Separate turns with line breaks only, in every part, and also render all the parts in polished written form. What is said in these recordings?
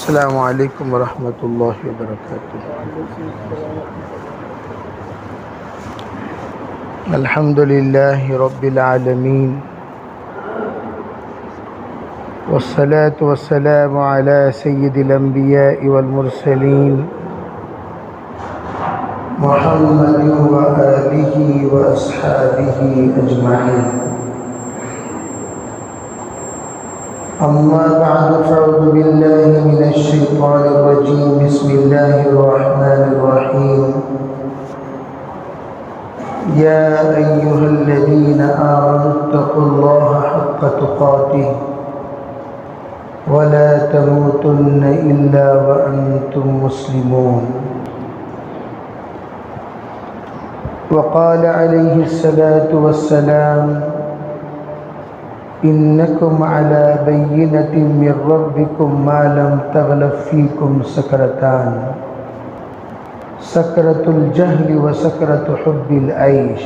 السلام علیکم ورحمۃ اللہ وبرکاتہ۔ الحمد للہ رب العالمین، والصلاة والسلام علی سید الانبیاء والمرسلین، محمد وآلہ واصحابہ اجمعین۔ اما بعد فاعوذ باللہ من الشیطان الرجیم، بسم اللہ الرحمن الرحیم۔ یا ایہا الذین آمنوا اتقوا اللہ حق تقاتہ ولا تموتن الا وانتم مسلمون۔ وقال علیہ الصلاة والسلام: انکم علی بینۃ من ربکم ما لم تغلب فیکم سکرتان، سکرۃ الجہل وسکرۃ حب العیش،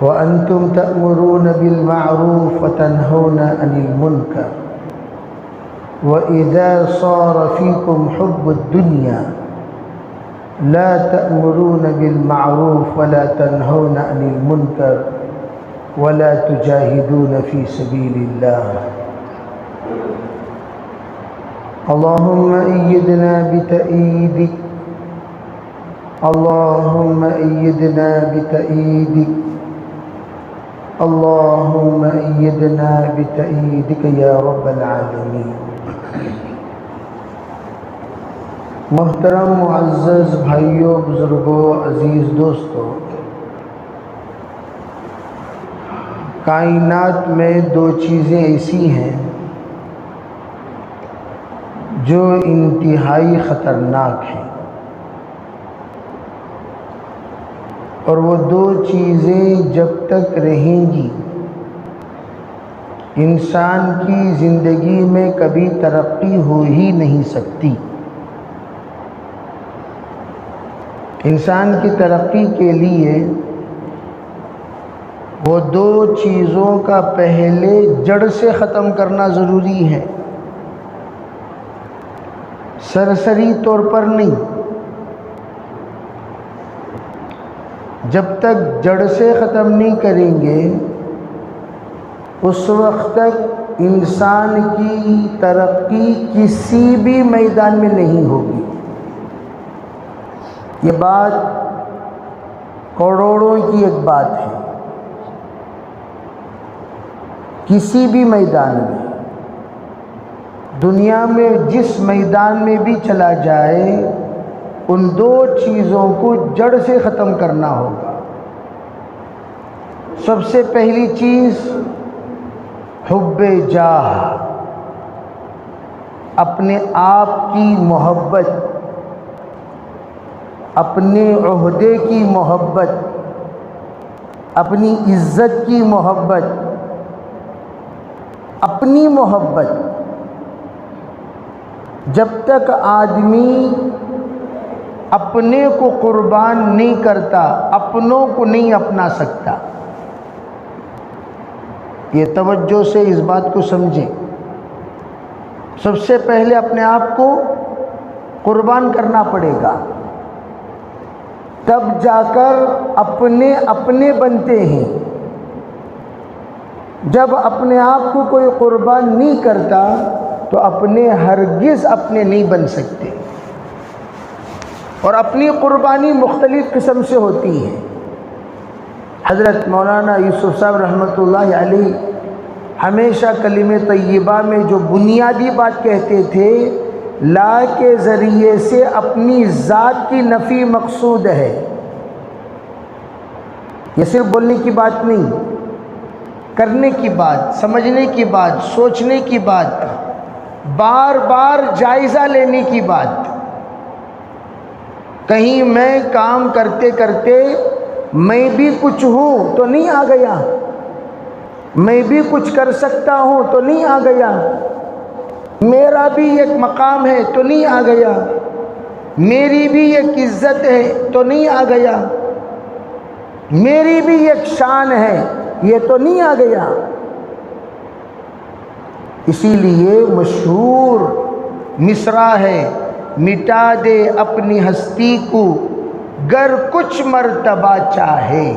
وانتم تأمرون بالمعروف وتنہون عن المنکر، وإذا صار فيكم حب الدنيا لا تأمرون بالمعروف ولا تنهون عن المنكر ولا تجاهدون في سبيل الله۔ اللهم أيدنا بتأييدك، اللهم أيدنا بتأييدك، اللهم أيدنا بتأييدك يا رب العالمين۔ محترم معزز بھائیوں، بزرگوں، عزیز دوستوں، کائنات میں دو چیزیں ایسی ہیں جو انتہائی خطرناک ہیں، اور وہ دو چیزیں جب تک رہیں گی انسان کی زندگی میں کبھی ترقی ہو ہی نہیں سکتی۔ انسان کی ترقی کے لیے وہ دو چیزوں کا پہلے جڑ سے ختم کرنا ضروری ہے، سرسری طور پر نہیں۔ جب تک جڑ سے ختم نہیں کریں گے اس وقت تک انسان کی ترقی کسی بھی میدان میں نہیں ہوگی۔ یہ بات کروڑوں کی ایک بات ہے۔ کسی بھی میدان میں، دنیا میں جس میدان میں بھی چلا جائے، ان دو چیزوں کو جڑ سے ختم کرنا ہوگا۔ سب سے پہلی چیز حب جاہ، اپنے آپ کی محبت، اپنے عہدے کی محبت، اپنی عزت کی محبت، اپنی محبت۔ جب تک آدمی اپنے کو قربان نہیں کرتا، اپنوں کو نہیں اپنا سکتا۔ یہ توجہ سے اس بات کو سمجھیں۔ سب سے پہلے اپنے آپ کو قربان کرنا پڑے گا، تب جا کر اپنے بنتے ہیں۔ جب اپنے آپ کو کوئی قربان نہیں کرتا تو اپنے ہرگز اپنے نہیں بن سکتے، اور اپنی قربانی مختلف قسم سے ہوتی ہے۔ حضرت مولانا یوسف صاحب رحمۃ اللہ علیہ ہمیشہ کلمہ طیبہ میں جو بنیادی بات کہتے تھے، لا کے ذریعے سے اپنی ذات کی نفی مقصود ہے۔ یہ صرف بولنے کی بات نہیں، کرنے کی بات، سمجھنے کی بات، سوچنے کی بات، بار بار جائزہ لینے کی بات۔ کہیں میں کام کرتے کرتے میں بھی کچھ ہوں تو نہیں آ گیا، میں بھی کچھ کر سکتا ہوں تو نہیں آ گیا، میرا بھی ایک مقام ہے تو نہیں آ گیا، میری بھی ایک عزت ہے تو نہیں آ گیا، میری بھی ایک شان ہے یہ تو نہیں آ گیا۔ اسی لیے مشہور مصرع ہے، مٹا دے اپنی ہستی کو گر کچھ مرتبہ چاہے.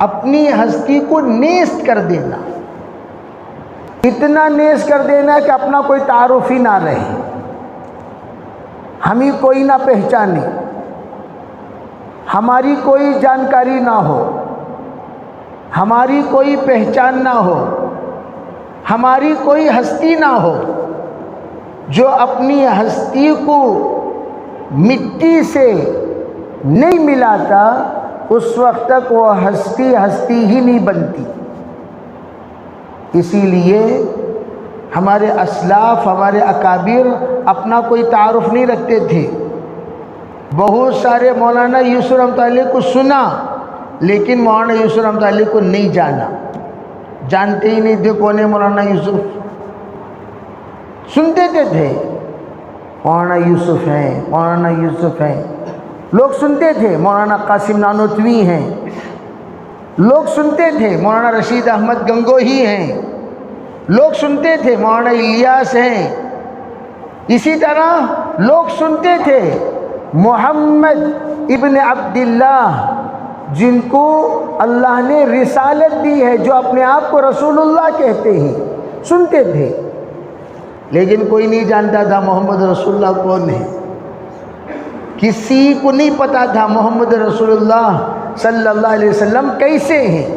اپنی ہستی کو نیست کر دینا، اتنا نیست کر دینا کہ اپنا کوئی تعارف ہی نہ رہے، ہمیں کوئی نہ پہچانے، ہماری کوئی جانکاری نہ ہو، ہماری کوئی پہچان نہ ہو، ہماری کوئی ہستی نہ ہو. جو اپنی ہستی کو مٹی سے نہیں ملاتا اس وقت تک وہ ہستی ہی نہیں بنتی. اسی لیے ہمارے اسلاف، ہمارے اکابر اپنا کوئی تعارف نہیں رکھتے تھے. بہت سارے مولانا یوسف رحمۃ اللہ علیہ کو سنا لیکن مولانا یوسف رحمۃ اللہ علیہ کو نہیں جانا، جانتے ہی نہیں تھے کون ہے مولانا یوسف. سنتے تھے مولانا یوسف ہیں، مولانا یوسف ہیں، لوگ سنتے تھے مولانا قاسم نانوتوی ہیں، لوگ سنتے تھے مولانا رشید احمد گنگوہی ہیں، لوگ سنتے تھے مولانا الیاس ہیں. اسی طرح لوگ سنتے تھے محمد ابن عبداللہ جن کو اللہ نے رسالت دی ہے، جو اپنے آپ کو رسول اللہ کہتے ہیں، سنتے تھے. لیکن کوئی نہیں جانتا تھا محمد رسول اللہ کون ہے. کسی کو نہیں پتا تھا محمد رسول اللہ صلی اللہ علیہ وسلم کیسے ہیں،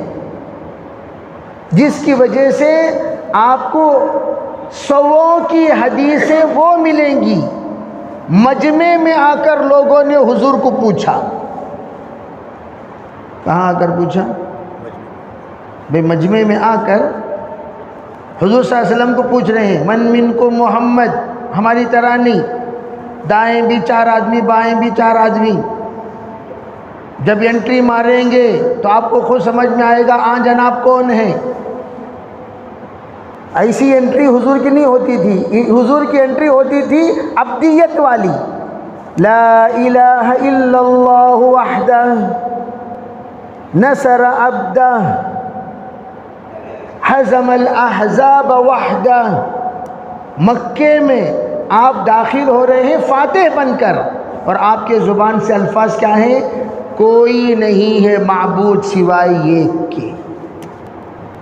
جس کی وجہ سے آپ کو سووں کی حدیثیں وہ ملیں گی. مجمع میں آ کر لوگوں نے حضور کو پوچھا. کہاں آ کر پوچھا؟ بھئی مجمع میں آ کر حضور صلی اللہ علیہ وسلم کو پوچھ رہے ہیں من من کو محمد، ہماری طرح نہیں، دائیں بھی 4 آدمی، بائیں بھی 4 آدمی. جب انٹری ماریں گے تو آپ کو خود سمجھ میں آئے گا آن جناب کون ہے. ایسی انٹری حضور کی نہیں ہوتی تھی. حضور کی انٹری ہوتی تھی عبدیت والی. لا الہ الا اللہ وحدہ نصر عبدہ حزم الاحزاب وحدہ. مکے میں آپ داخل ہو رہے ہیں فاتح بن کر، اور آپ کے زبان سے الفاظ کیا ہیں؟ کوئی نہیں ہے معبود سوائے ایک کے،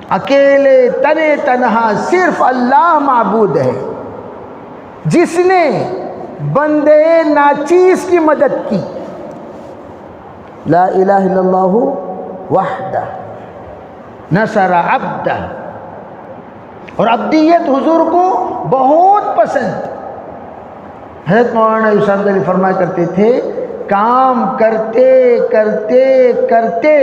اکیلے تنے تنہا صرف اللہ معبود ہے، جس نے بندے ناچیز کی مدد کی. لا الہ الا اللہ وحدہ نصر عبدہ. اور عبدیت حضور کو بہت پسند. حضرت مولانا یوسف علی فرمایا کرتے تھے کام کرتے کرتے کرتے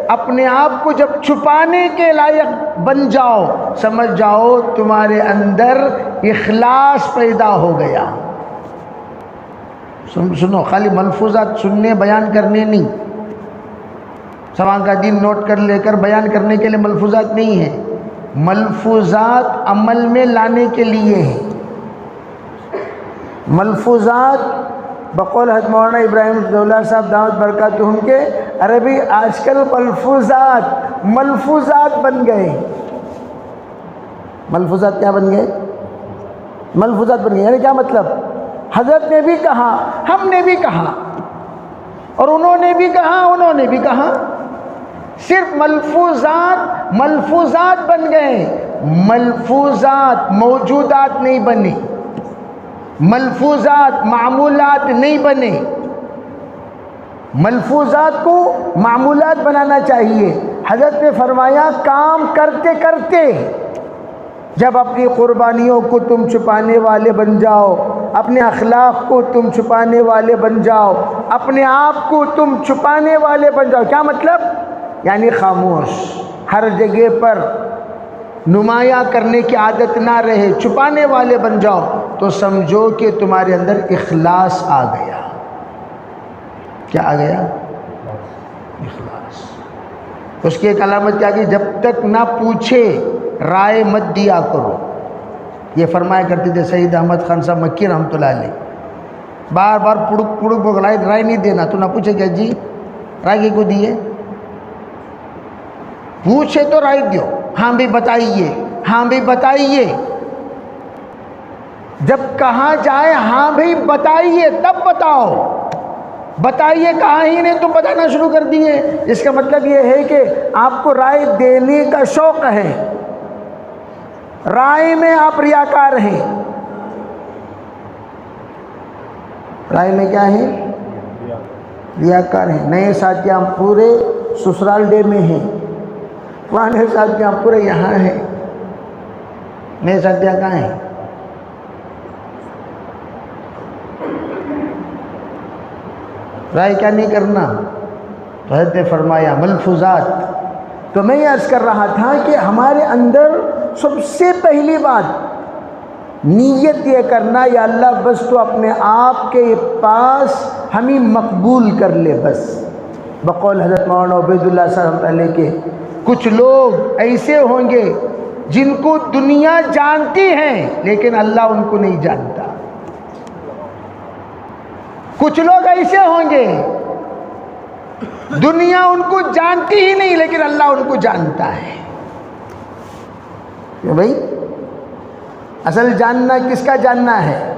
اپنے آپ کو جب چھپانے کے لائق بن جاؤ، سمجھ جاؤ تمہارے اندر اخلاص پیدا ہو گیا. سنو، خالی ملفوظات سننے بیان کرنے نہیں، سوا کا دین نوٹ کر لے کر بیان کرنے کے لیے ملفوظات نہیں ہیں، ملفوظات عمل میں لانے کے لیے ہیں. ملفوظات بقول حضرت مولانا ابراہیم دولہ صاحب دعوت برکاتہم کے عربی آج کل ملفوظات بن گئے. ملفوظات کیا بن گئے؟ ملفوظات بن گئے. یعنی کیا مطلب؟ حضرت نے بھی کہا، ہم نے بھی کہا، اور انہوں نے بھی کہا، انہوں نے بھی کہا. صرف ملفوظات بن گئے. ملفوظات موجودات نہیں بنے، ملفوظات معمولات نہیں بنے. ملفوظات کو معمولات بنانا چاہیے. حضرت نے فرمایا کام کرتے کرتے جب اپنی قربانیوں کو تم چھپانے والے بن جاؤ، اپنے اخلاق کو تم چھپانے والے بن جاؤ، اپنے آپ کو تم چھپانے والے بن جاؤ. کیا مطلب؟ یعنی خاموش، ہر جگہ پر نمایاں کرنے کی عادت نہ رہے، چھپانے والے بن جاؤ، تو سمجھو کہ تمہارے اندر اخلاص آ گیا. کیا آ گیا؟ اخلاص. اس کی ایک علامت کیا کہ جب تک نہ پوچھے رائے مت دیا کرو. یہ فرمایا کرتے تھے سید احمد خان صاحب مکی رحمۃ اللہ علیہ. بار بار پڑک رائے نہیں دینا. تو نہ پوچھے کیا جی رائے کو دیے؟ پوچھے تو رائے دیو. ہاں بھی بتائیے، ہاں بھی بتائیے. جب کہا جائے ہاں بھائی بتائیے تب بتاؤ، بتائیے کہا ہی نہیں تم بتانا شروع کر دیے، اس کا مطلب یہ ہے کہ آپ کو رائے دینے کا شوق ہے، رائے میں آپ ریاکار ہیں۔ رائے میں کیا ہے؟ ریاکار ہیں۔ نئے ساتھیاں پورے سسرال ڈے میں ہیں، پرانے ساتھیاں پورے یہاں ہیں، نئے ساتھیاں کہاں ہیں؟ رائے کیا نہیں کرنا؟ تو حضرت نے فرمایا ملفوظات۔ تو میں یہ عرض کر رہا تھا کہ ہمارے اندر سب سے پہلی بات نیت یہ کرنا، یا اللہ بس تو اپنے آپ کے پاس ہمیں مقبول کر لے بس۔ بقول حضرت مولانا عبید اللہ صاحب علیہ کے کچھ لوگ ایسے ہوں گے جن کو دنیا جانتی ہے لیکن اللہ ان کو نہیں جانتا، کچھ لوگ ایسے ہوں گے دنیا ان کو جانتی ہی نہیں لیکن اللہ ان کو جانتا ہے۔ کہ بھائی اصل جاننا کس کا جاننا ہے؟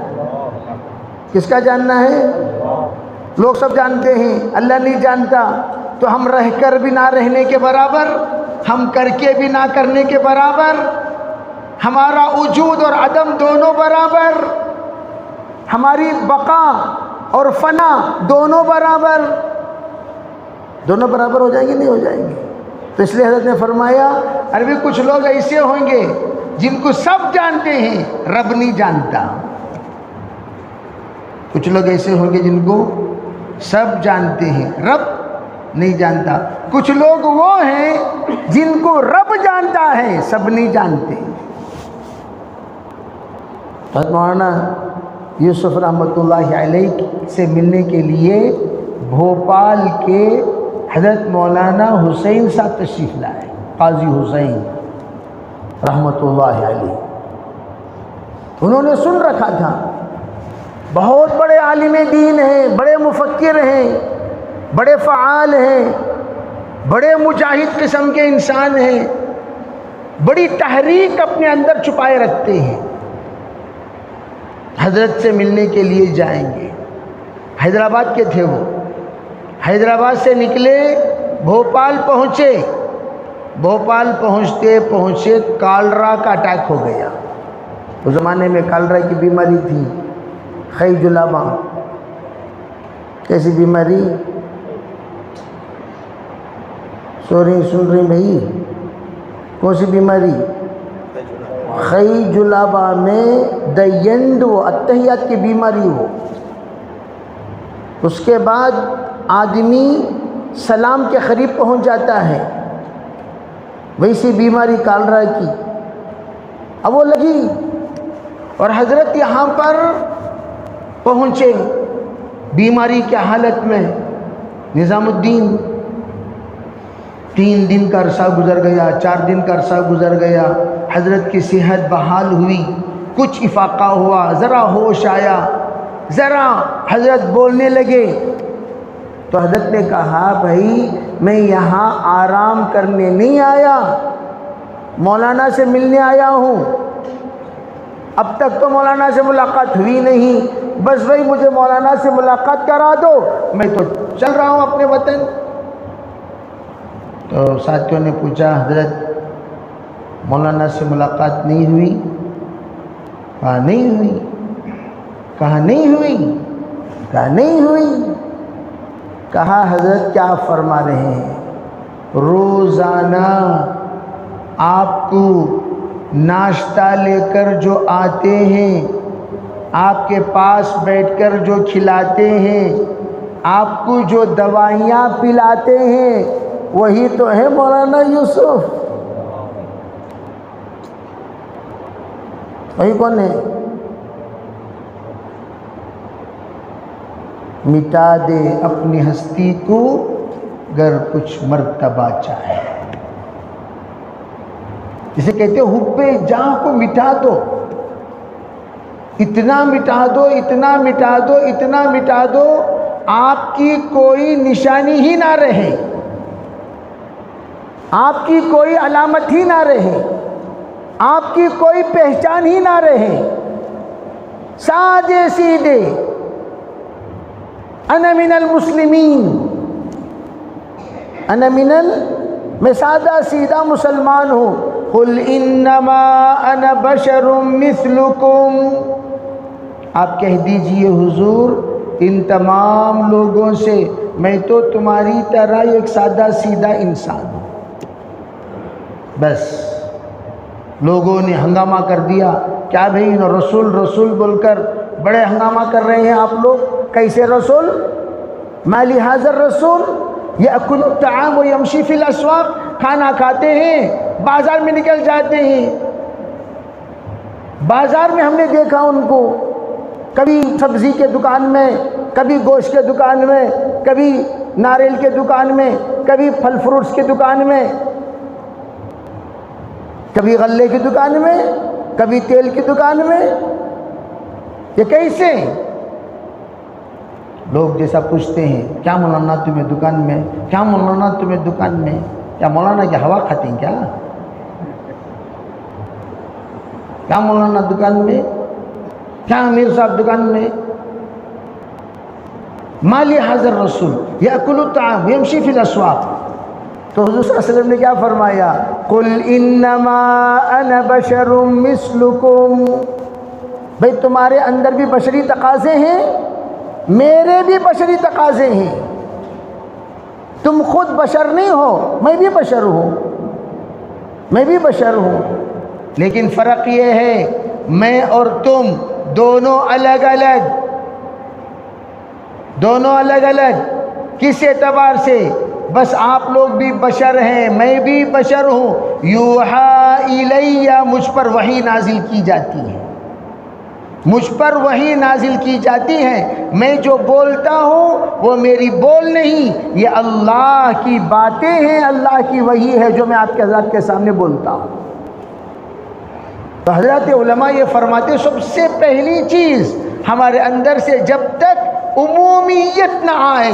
کس کا جاننا ہے؟ لوگ سب جانتے ہیں، اللہ نہیں جانتا، تو ہم رہ کر بھی نہ رہنے کے برابر، ہم کر کے بھی نہ کرنے کے برابر، ہمارا وجود اور عدم دونوں برابر، ہماری بقا اور فنا دونوں برابر، دونوں برابر ہو جائیں گے نہیں ہو جائیں گے؟ تو اس لیے حضرت نے فرمایا عربی کچھ لوگ ایسے ہوں گے جن کو سب جانتے ہیں رب نہیں جانتا، کچھ لوگ ایسے ہوں گے جن کو سب جانتے ہیں رب نہیں جانتا، کچھ لوگ وہ ہیں جن کو رب جانتا ہے سب نہیں جانتے۔ حضرت مولانا یوسف رحمۃ اللہ علیہ سے ملنے کے لیے بھوپال کے حضرت مولانا حسین صاحب تشریف لائے، قاضی حسین رحمۃ اللہ علیہ۔ انہوں نے سن رکھا تھا بہت بڑے عالم دین ہیں، بڑے مفکر ہیں، بڑے فعال ہیں، بڑے مجاہد قسم کے انسان ہیں، بڑی تحریک اپنے اندر چھپائے رکھتے ہیں، حضرت سے ملنے کے لیے جائیں گے۔ حیدرآباد کے تھے وہ، حیدرآباد سے نکلے بھوپال پہنچے، بھوپال پہنچتے پہنچے کالرا کا اٹیک ہو گیا۔ اس زمانے میں کالرا کی بیماری تھی، خی جلابہ۔ کیسی بیماری؟ سن رہی بھائی؟ کون سی بیماری؟ خی جلابہ میں دینڈ، وہ اتحیات کی بیماری ہو۔ اس کے بعد آدمی سلام کے قریب پہنچ جاتا ہے، ویسی بیماری کالرا کی۔ اب وہ لگی اور حضرت یہاں پر پہنچے بیماری کی حالت میں۔ نظام الدین 3 دن کا عرصہ گزر گیا، 4 دن کا عرصہ گزر گیا، حضرت کی صحت بحال ہوئی، کچھ افاقہ ہوا، ذرا ہوش آیا، ذرا حضرت بولنے لگے۔ تو حضرت نے کہا بھائی میں یہاں آرام کرنے نہیں آیا، مولانا سے ملنے آیا ہوں، اب تک تو مولانا سے ملاقات ہوئی نہیں، بس بھائی مجھے مولانا سے ملاقات کرا دو، میں تو چل رہا ہوں اپنے وطن۔ تو ساتھیوں نے پوچھا حضرت مولانا سے ملاقات نہیں ہوئی؟ کہا نہیں ہوئی۔ کہا نہیں ہوئی؟ کہا نہیں ہوئی۔ کہا حضرت کیا فرما رہے ہیں؟ روزانہ آپ کو ناشتہ لے کر جو آتے ہیں، آپ کے پاس بیٹھ کر جو کھلاتے ہیں، آپ کو جو دوائیاں پلاتے ہیں، وہی تو ہے مولانا یوسف۔ وہی کون ہے؟ مٹا دے اپنی ہستی کو گر کچھ مرتبہ چاہے، جسے کہتے حب جاں کو مٹا دو، اتنا مٹا دو، اتنا مٹا دو، اتنا مٹا دو، آپ کی کوئی نشانی ہی نہ رہے، آپ کی کوئی علامت ہی نہ رہے، آپ کی کوئی پہچان ہی نہ رہے۔ سادے سیدھے، انا من المسلمین، میں سادہ سیدھا مسلمان ہوں. قل انما انا بشر مثلکم، آپ کہہ دیجئے حضور ان تمام لوگوں سے میں تو تمہاری طرح ایک سادہ سیدھا انسان ہوں. بس لوگوں نے ہنگامہ کر دیا. کیا بھئی رسول رسول بول کر بڑے ہنگامہ کر رہے ہیں آپ لوگ. کیسے رسول؟ ما لہذا الرسول یأکل الطعام ویمشی فی الاسواق، کھانا کھاتے ہیں بازار میں نکل جاتے ہیں. بازار میں ہم نے دیکھا ان کو، کبھی سبزی کے دکان میں، کبھی گوشت کے دکان میں، کبھی ناریل کے دکان میں، کبھی پھل فروٹس کے دکان میں، کبھی غلے کی دکان میں، کبھی تیل کی دکان میں. یہ کیسے؟ لوگ جیسا پوچھتے ہیں کیا مولانا تمہیں دکان میں، کیا مولانا تمہیں دکان میں، کیا مولانا کی ہوا کھاتے ہیں کیا مولانا دکان میں، کیا امیر صاحب دکان میں. ما لہذا الرسول یأکل الطعام ویمشی فی الاسواق. تو حضور صلی اللہ علیہ وسلم نے کیا فرمایا؟ قل انما انا بشر مثلکم، بھئی تمہارے اندر بھی بشری تقاضے ہیں، میرے بھی بشری تقاضے ہیں. تم خود بشر نہیں ہو، میں بھی بشر ہوں، میں بھی بشر ہوں. لیکن فرق یہ ہے میں اور تم دونوں الگ الگ. کس اعتبار سے؟ بس آپ لوگ بھی بشر ہیں، میں بھی بشر ہوں. یوحا الیہ، مجھ پر وحی نازل کی جاتی ہے، مجھ پر وحی نازل کی جاتی ہے. میں جو بولتا ہوں وہ میری بول نہیں، یہ اللہ کی باتیں ہیں، اللہ کی وحی ہے جو میں آپ کے حضرات کے سامنے بولتا ہوں. تو حضرات علماء یہ فرماتے سب سے پہلی چیز ہمارے اندر سے جب تک عمومیت نہ آئے،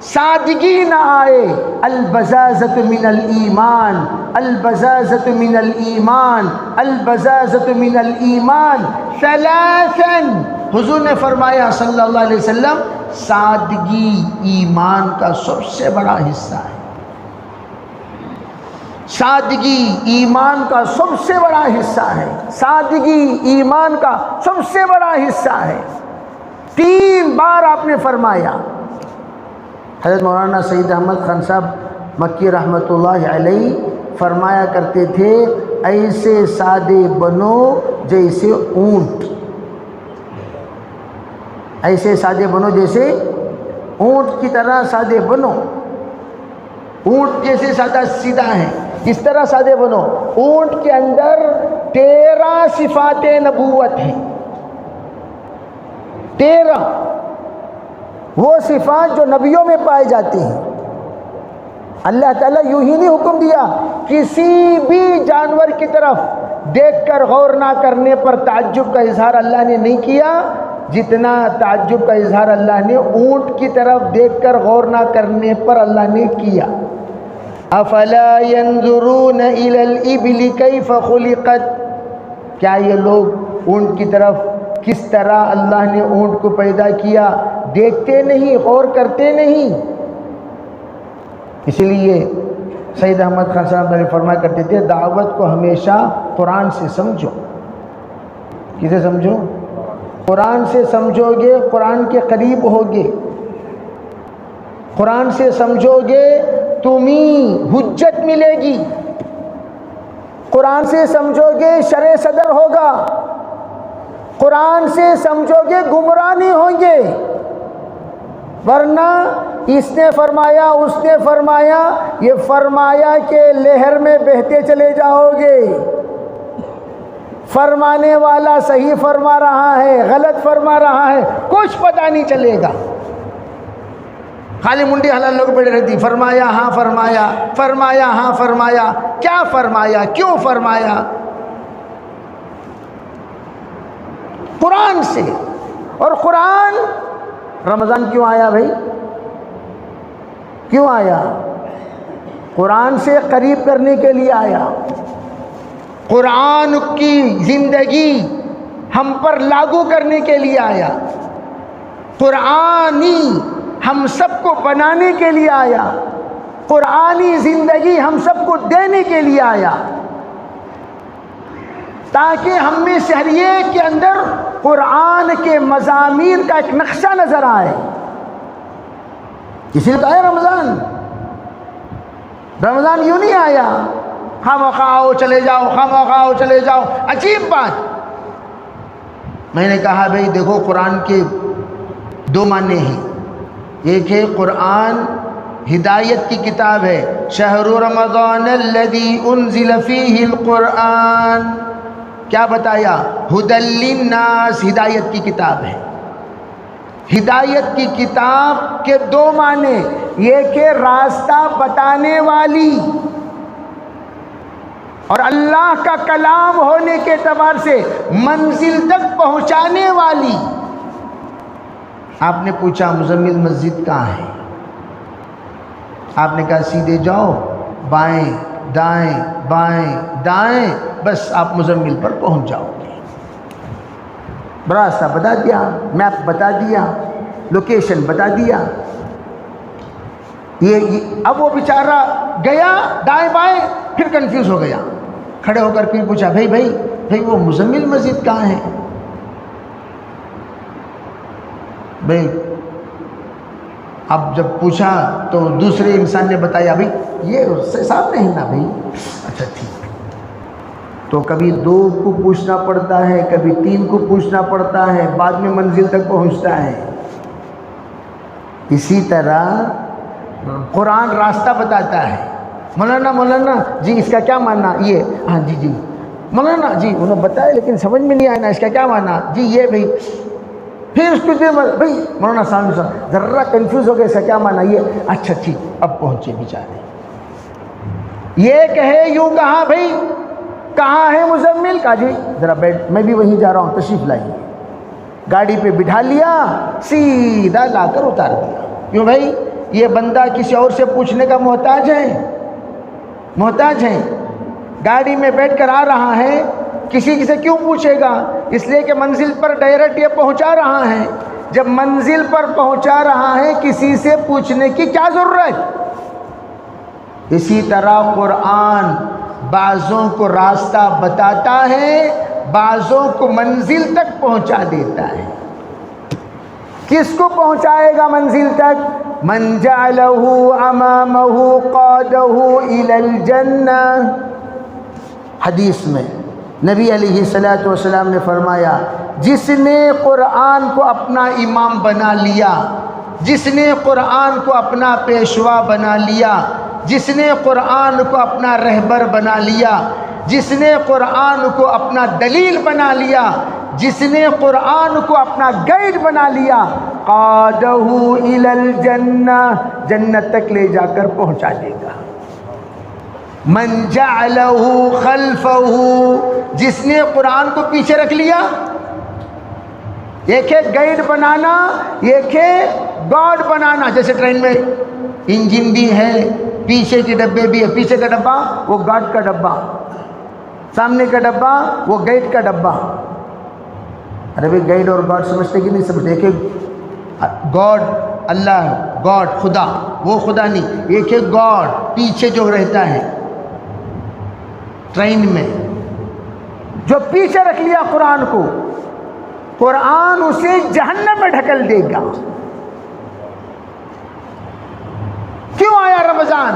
سادگی نہ آئے، البزازت من الایمان، البزازت من الایمان، البزازت من الایمان ثلاثا. حضور نے فرمایا صلی اللہ علیہ وسلم سادگی ایمان کا سب سے بڑا حصہ ہے. سادگی ایمان کا سب سے بڑا حصہ ہے. سادگی ایمان کا سب سے بڑا حصہ ہے. 3 بار آپ نے فرمایا. حضرت مولانا سید احمد خان صاحب مکی رحمۃ اللہ علیہ فرمایا کرتے تھے ایسے سادے بنو جیسے اونٹ، ایسے سادے بنو جیسے اونٹ کی طرح سادے بنو. اونٹ جیسے سادہ سیدھا ہے اس طرح سادے بنو. اونٹ کے اندر 13 صفات نبوت ہیں. 13 وہ صفات جو نبیوں میں پائے جاتی ہیں. اللہ تعالیٰ یوں ہی نہیں حکم دیا کسی بھی جانور کی طرف دیکھ کر غور نہ کرنے پر تعجب کا اظہار اللہ نے نہیں کیا جتنا تعجب کا اظہار اللہ نے اونٹ کی طرف دیکھ کر غور نہ کرنے پر اللہ نے کیا. افلا ينظرون الى الابل كيف خلقت، کیا یہ لوگ اونٹ کی طرف کس طرح اللہ نے اونٹ کو پیدا کیا دیکھتے نہیں، غور کرتے نہیں؟ اس لیے سید احمد خان صاحب نے فرمایا کرتے تھے دعوت کو ہمیشہ قرآن سے سمجھو. کسے سمجھو؟ قرآن سے سمجھو گے قرآن کے قریب ہوگے. قرآن سے سمجھو گے تمہیں حجت ملے گی. قرآن سے سمجھو گے شرع صدر ہوگا. قرآن سے سمجھو گے گمراہ نہیں ہوں گے. ورنہ اس نے فرمایا اس نے فرمایا یہ فرمایا کہ لہر میں بہتے چلے جاؤ گے. فرمانے والا صحیح فرما رہا ہے غلط فرما رہا ہے کچھ پتہ نہیں چلے گا. خالی منڈی حلال لوگ پڑے رہتی فرمایا ہاں فرمایا، فرمایا ہاں فرمایا، کیا فرمایا کیوں فرمایا؟ قرآن سے. اور قرآن رمضان کیوں آیا بھائی؟ کیوں آیا؟ قرآن سے قریب کرنے کے لیے آیا. قرآن کی زندگی ہم پر لاگو کرنے کے لیے آیا، قرآنی ہم سب کو بنانے کے لیے آیا، قرآنی زندگی ہم سب کو دینے کے لیے آیا، تاکہ ہم میں سے ہر ایک کے اندر قرآن کے مضامین کا ایک نقشہ نظر آئے۔ اسی لیے تو آیا رمضان۔ رمضان یوں نہیں آیا خواہ آؤ چلے جاؤ، خواہ آؤ چلے جاؤ۔ عجیب بات، میں نے کہا بھئی دیکھو قرآن کے دو معنی ہیں، ایک ہے قرآن ہدایت کی کتاب ہے، شہر رمضان الذی انزل فیہ القرآن، کیا بتایا؟ ھدی للناس، ہدایت کی کتاب ہے۔ ہدایت کی کتاب کے دو معنی، ایک ہے راستہ بتانے والی، اور اللہ کا کلام ہونے کے اعتبار سے منزل تک پہنچانے والی۔ آپ نے پوچھا مزمل مسجد کہاں ہے؟ آپ نے کہا سیدھے جاؤ، بائیں دائیں بائیں دائیں، بس آپ مزمل پر پہنچ جاؤ گے۔ راستہ بتا دیا، میپ بتا دیا، لوکیشن بتا دیا۔ اب وہ بیچارہ گیا دائیں بائیں، پھر کنفیوز ہو گیا، کھڑے ہو کر پھر پوچھا بھائی وہ مزمل مسجد کہاں ہے؟ بھائی اب جب پوچھا تو دوسرے انسان نے بتایا بھائی یہ سامنے ہے نا بھائی، اچھا ٹھیک۔ تو کبھی 2 کو پوچھنا پڑتا ہے، کبھی 3 کو پوچھنا پڑتا ہے، بعد میں منزل تک پہنچتا ہے۔ اسی طرح قرآن راستہ بتاتا ہے۔ مولانا جی اس کا کیا معنی؟ یہ ہاں جی مولانا جی انہوں نے بتایا لیکن سمجھ میں نہیں آیا نا، اس کا کیا معنی؟ جی یہ بھائی، پھر اس کو بھائی مولانا صاحب ذرا کنفیوز ہو گئے، اس کا کیا معنی؟ یہ اچھا ٹھیک، اب پہنچے بیچارے۔ یہ کہے یوں کہا بھائی کہاں ہے مزمل؟ کہا جی ذرا بیٹھ، میں بھی وہیں جا رہا ہوں، تشریف لائیے۔ گاڑی پہ بٹھا لیا، سیدھا لا کر اتار دیا۔ کیوں بھائی؟ یہ بندہ کسی اور سے پوچھنے کا محتاج ہے؟ گاڑی میں بیٹھ کر آ رہا ہے، کسی سے کیوں پوچھے گا؟ اس لیے کہ منزل پر ڈائریکٹ یہ پہنچا رہا ہے۔ جب منزل پر پہنچا رہا ہے کسی سے پوچھنے کی کیا ضرورت؟ اسی طرح قرآن بعضوں کو راستہ بتاتا ہے، بعضوں کو منزل تک پہنچا دیتا ہے۔ کس کو پہنچائے گا منزل تک؟ من جعلہ امامہ قادہ الی الجنہ۔ حدیث میں نبی علیہ السلام نے فرمایا، جس نے قرآن کو اپنا امام بنا لیا، جس نے قرآن کو اپنا پیشوا بنا لیا، جس نے قرآن کو اپنا رہبر بنا لیا، جس نے قرآن کو اپنا دلیل بنا لیا، جس نے قرآن کو اپنا گائیڈ بنا لیا، قادہ الی الجنہ، جنت تک لے جا کر پہنچا دے گا۔ من جعلہ خلفہ، جس نے قرآن کو پیچھے رکھ لیا۔ ایک ہے گائیڈ بنانا، ایک ہے گاڈ بنانا۔ جیسے ٹرین میں انجن بھی ہے، پیچھے کے ڈبے بھی ہے، پیچھے کا ڈبہ وہ گاڈ کا ڈبہ، سامنے کا ڈبہ وہ گائیڈ کا ڈبہ۔ ارے بھائی گائیڈ اور گاڈ سمجھتے کہ نہیں سمجھتے؟ ایک ہے گاڈ اللہ، گاڈ خدا، وہ خدا نہیں، ایک ہے گاڈ پیچھے جو رہتا ہے ٹرین میں، جو پیچھے رکھ لیا قرآن کو، قرآن اسے جہنم میں ڈھکل دے گا۔ کیوں آیا رمضان؟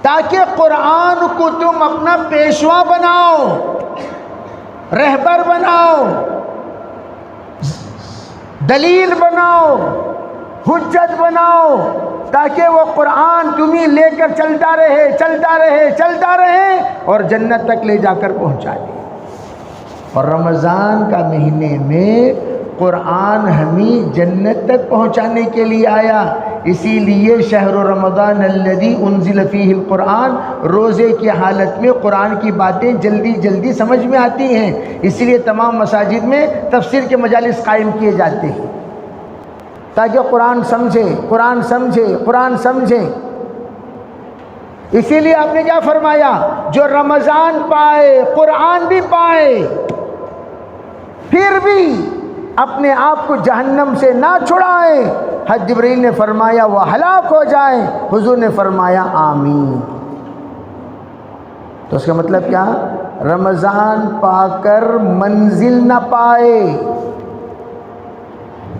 تاکہ قرآن کو تم اپنا پیشوا بناؤ، رہبر بناؤ، دلیل بناؤ، حجت بناؤ، تاکہ وہ قرآن تمہیں لے کر چلتا رہے اور جنت تک لے جا کر پہنچا دے۔ اور رمضان کا مہینے میں قرآن ہمیں جنت تک پہنچانے کے لیے آیا۔ اسی لیے شہر رمضان الذی انزل فیہ القرآن، روزے کی حالت میں قرآن کی باتیں جلدی جلدی سمجھ میں آتی ہیں، اسی لیے تمام مساجد میں تفسیر کے مجالس قائم کیے جاتے ہیں تاکہ قرآن سمجھے۔ اسی لیے آپ نے کیا فرمایا؟ جو رمضان پائے قرآن بھی پائے۔ بھی اپنے آپ کو جہنم سے نہ چھڑائیں، حضرت جبرائیل نے فرمایا وہ ہلاک ہو جائیں، حضور نے فرمایا آمین۔ تو اس کا مطلب کیا؟ رمضان پا کر منزل نہ پائے،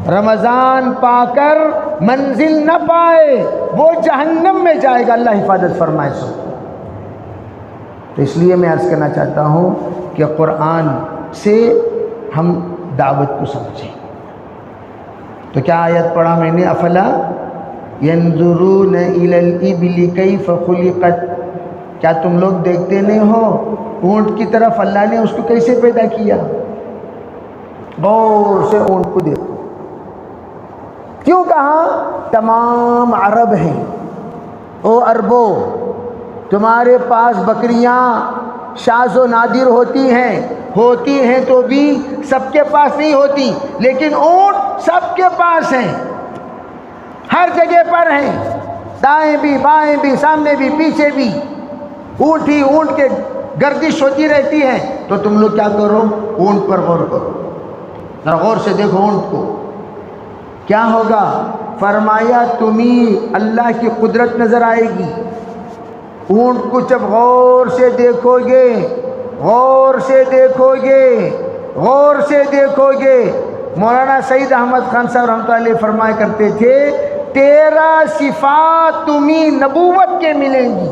رمضان پا کر منزل نہ پائے، وہ جہنم میں جائے گا، اللہ حفاظت فرمائے سو۔ تو اس لیے میں عرض کرنا چاہتا ہوں کہ قرآن سے ہم دعوت کو سمجھیں۔ تو کیا آیت پڑھا میں نے؟ افلا ينظرون الى الابل كيف خلقت، کیا تم لوگ دیکھتے نہیں ہو اونٹ کی طرف اللہ نے اس کو کیسے پیدا کیا؟ غور سے اونٹ کو دیکھو۔ کیوں کہا؟ تمام عرب ہیں، او عربوں، تمہارے پاس بکریاں شاذ و نادر ہوتی ہیں تو بھی سب کے پاس نہیں ہوتی، لیکن اونٹ سب کے پاس ہیں، ہر جگہ پر ہیں، دائیں بھی بائیں بھی سامنے بھی پیچھے بھی، اونٹ ہی اونٹ کے گردش ہوتی رہتی ہے۔ تو تم لوگ کیا کرو؟ اونٹ پر غور کرو، ذرا غور سے دیکھو اونٹ کو، کیا ہوگا؟ فرمایا تمہیں اللہ کی قدرت نظر آئے گی۔ اونٹ کو جب غور سے دیکھو گے، غور سے دیکھو گے، غور سے دیکھو گے، مولانا سعید احمد خان صاحب رحمۃ اللہ علیہ فرمایا کرتے تھے 13 صفات تمہیں نبوت کے ملیں گی۔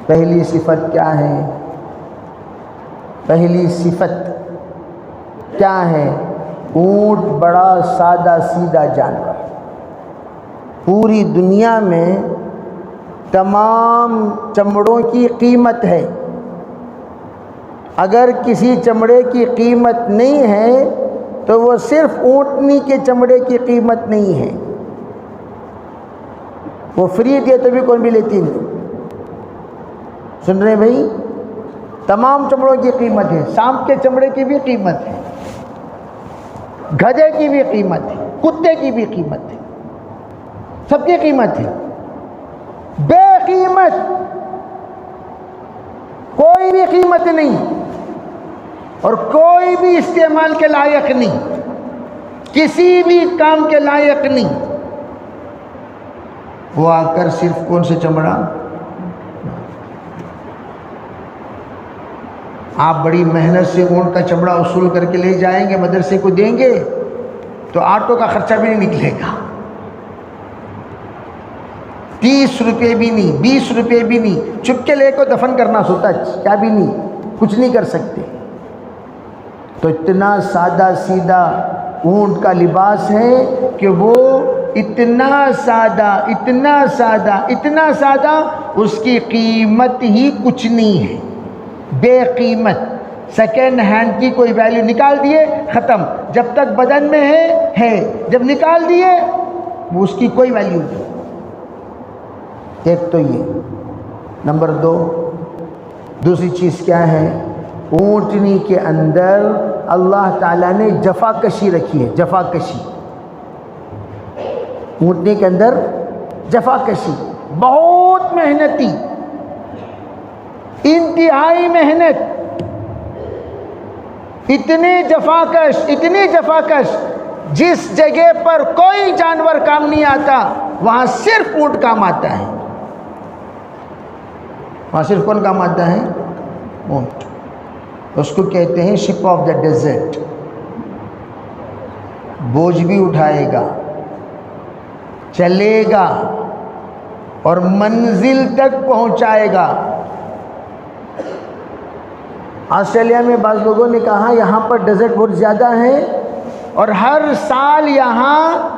پہلی صفت کیا ہے؟ پہلی صفت کیا ہے؟ اونٹ بڑا سادہ سیدھا جانور، پوری دنیا میں تمام چمڑوں کی قیمت ہے، اگر کسی چمڑے کی قیمت نہیں ہے تو وہ صرف اونٹنی کے چمڑے کی قیمت نہیں ہے، وہ فری دے تو بھی کوئی بھی لیتی نہیں۔ سن رہے بھائی؟ تمام چمڑوں کی قیمت ہے، سانپ کے چمڑے کی بھی قیمت ہے، گدھے کی بھی قیمت ہے، کتے کی بھی قیمت ہے، سب کی قیمت ہے، بے قیمت کوئی بھی قیمت نہیں، اور کوئی بھی استعمال کے لائق نہیں، کسی بھی کام کے لائق نہیں۔ وہ آ کر صرف کون سے چمڑا؟ آپ بڑی محنت سے اونٹ کا چمڑا وصول کر کے لے جائیں گے، مدرسے کو دیں گے تو آٹو کا خرچہ بھی نہیں نکلے گا، 30 روپے بھی نہیں، 20 روپے بھی نہیں، چپ کے لے کو دفن کرنا سوتا کیا بھی نہیں، کچھ نہیں کر سکتے۔ تو اتنا سادہ سیدھا اونٹ کا لباس ہے کہ وہ اتنا سادہ اتنا سادہ اتنا سادہ، اس کی قیمت ہی کچھ نہیں ہے، بے قیمت۔ سیکنڈ ہینڈ کی کوئی ویلیو نکال دیے ختم، جب تک بدن میں ہے، جب نکال دیے وہ اس کی کوئی ویلیو نہیں۔ ایک تو یہ، نمبر 2 دوسری چیز کیا ہے؟ اونٹنی کے اندر اللہ تعالیٰ نے جفا کشی رکھی ہے، جفا کشی، اونٹنی کے اندر جفا کشی، بہت محنتی، انتہائی محنت، اتنے جفاکش، جس جگہ پر کوئی جانور کام نہیں آتا وہاں صرف اونٹ کام آتا ہے، وہاں صرف کون کام آتا ہے؟ اونٹ۔ اس کو کہتے ہیں شپ آف دا ڈیزرٹ، بوجھ بھی اٹھائے گا، چلے گا اور منزل تک پہنچائے گا۔ آسٹریلیا میں بعض لوگوں نے کہا یہاں پر ڈیزرٹ بہت زیادہ ہے اور ہر سال یہاں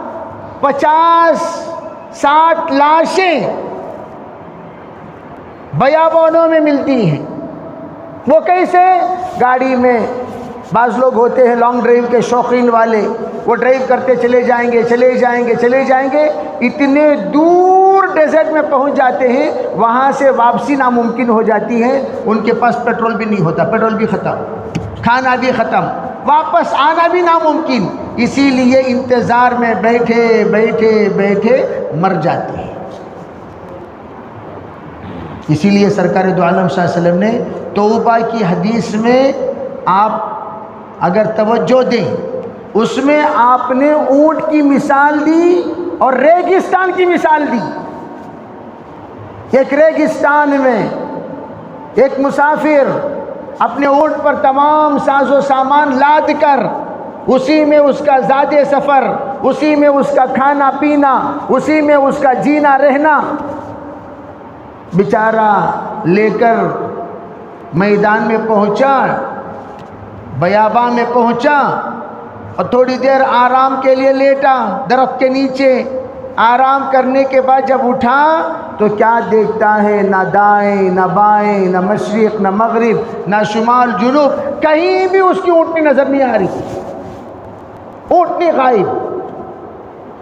50-60 لاشیں بیابانوں میں ملتی ہیں۔ وہ کیسے؟ گاڑی میں بعض لوگ ہوتے ہیں لانگ ڈرائیو کے شوقین والے، وہ ڈرائیو کرتے چلے جائیں گے، اتنے دور ڈیزرٹ میں پہنچ جاتے ہیں، وہاں سے واپسی ناممکن ہو جاتی ہے، ان کے پاس پیٹرول بھی نہیں ہوتا، پیٹرول بھی ختم، کھانا بھی ختم، واپس آنا بھی ناممکن، اسی لیے انتظار میں بیٹھے مر جاتے ہیں۔ اسی لیے سرکار دو عالم صلی اللہ علیہ وسلم نے توبہ کی حدیث میں آپ اگر توجہ دیں، اس میں آپ نے اونٹ کی مثال دی اور ریگستان کی مثال دی۔ ایک ریگستان میں ایک مسافر اپنے اونٹ پر تمام ساز و سامان لاد کر، اسی میں اس کا زاد سفر، اسی میں اس کا کھانا پینا، اسی میں اس کا جینا رہنا، بیچارہ لے کر میدان میں پہنچا، بیاباں میں پہنچا اور تھوڑی دیر آرام کے لیے لیٹا درخت کے نیچے۔ آرام کرنے کے بعد جب اٹھا تو کیا دیکھتا ہے؟ نہ دائیں نہ بائیں، نہ مشرق نہ مغرب، نہ شمال جنوب، کہیں بھی اس کی اونٹنی نظر نہیں آ رہی، اونٹنی غائب۔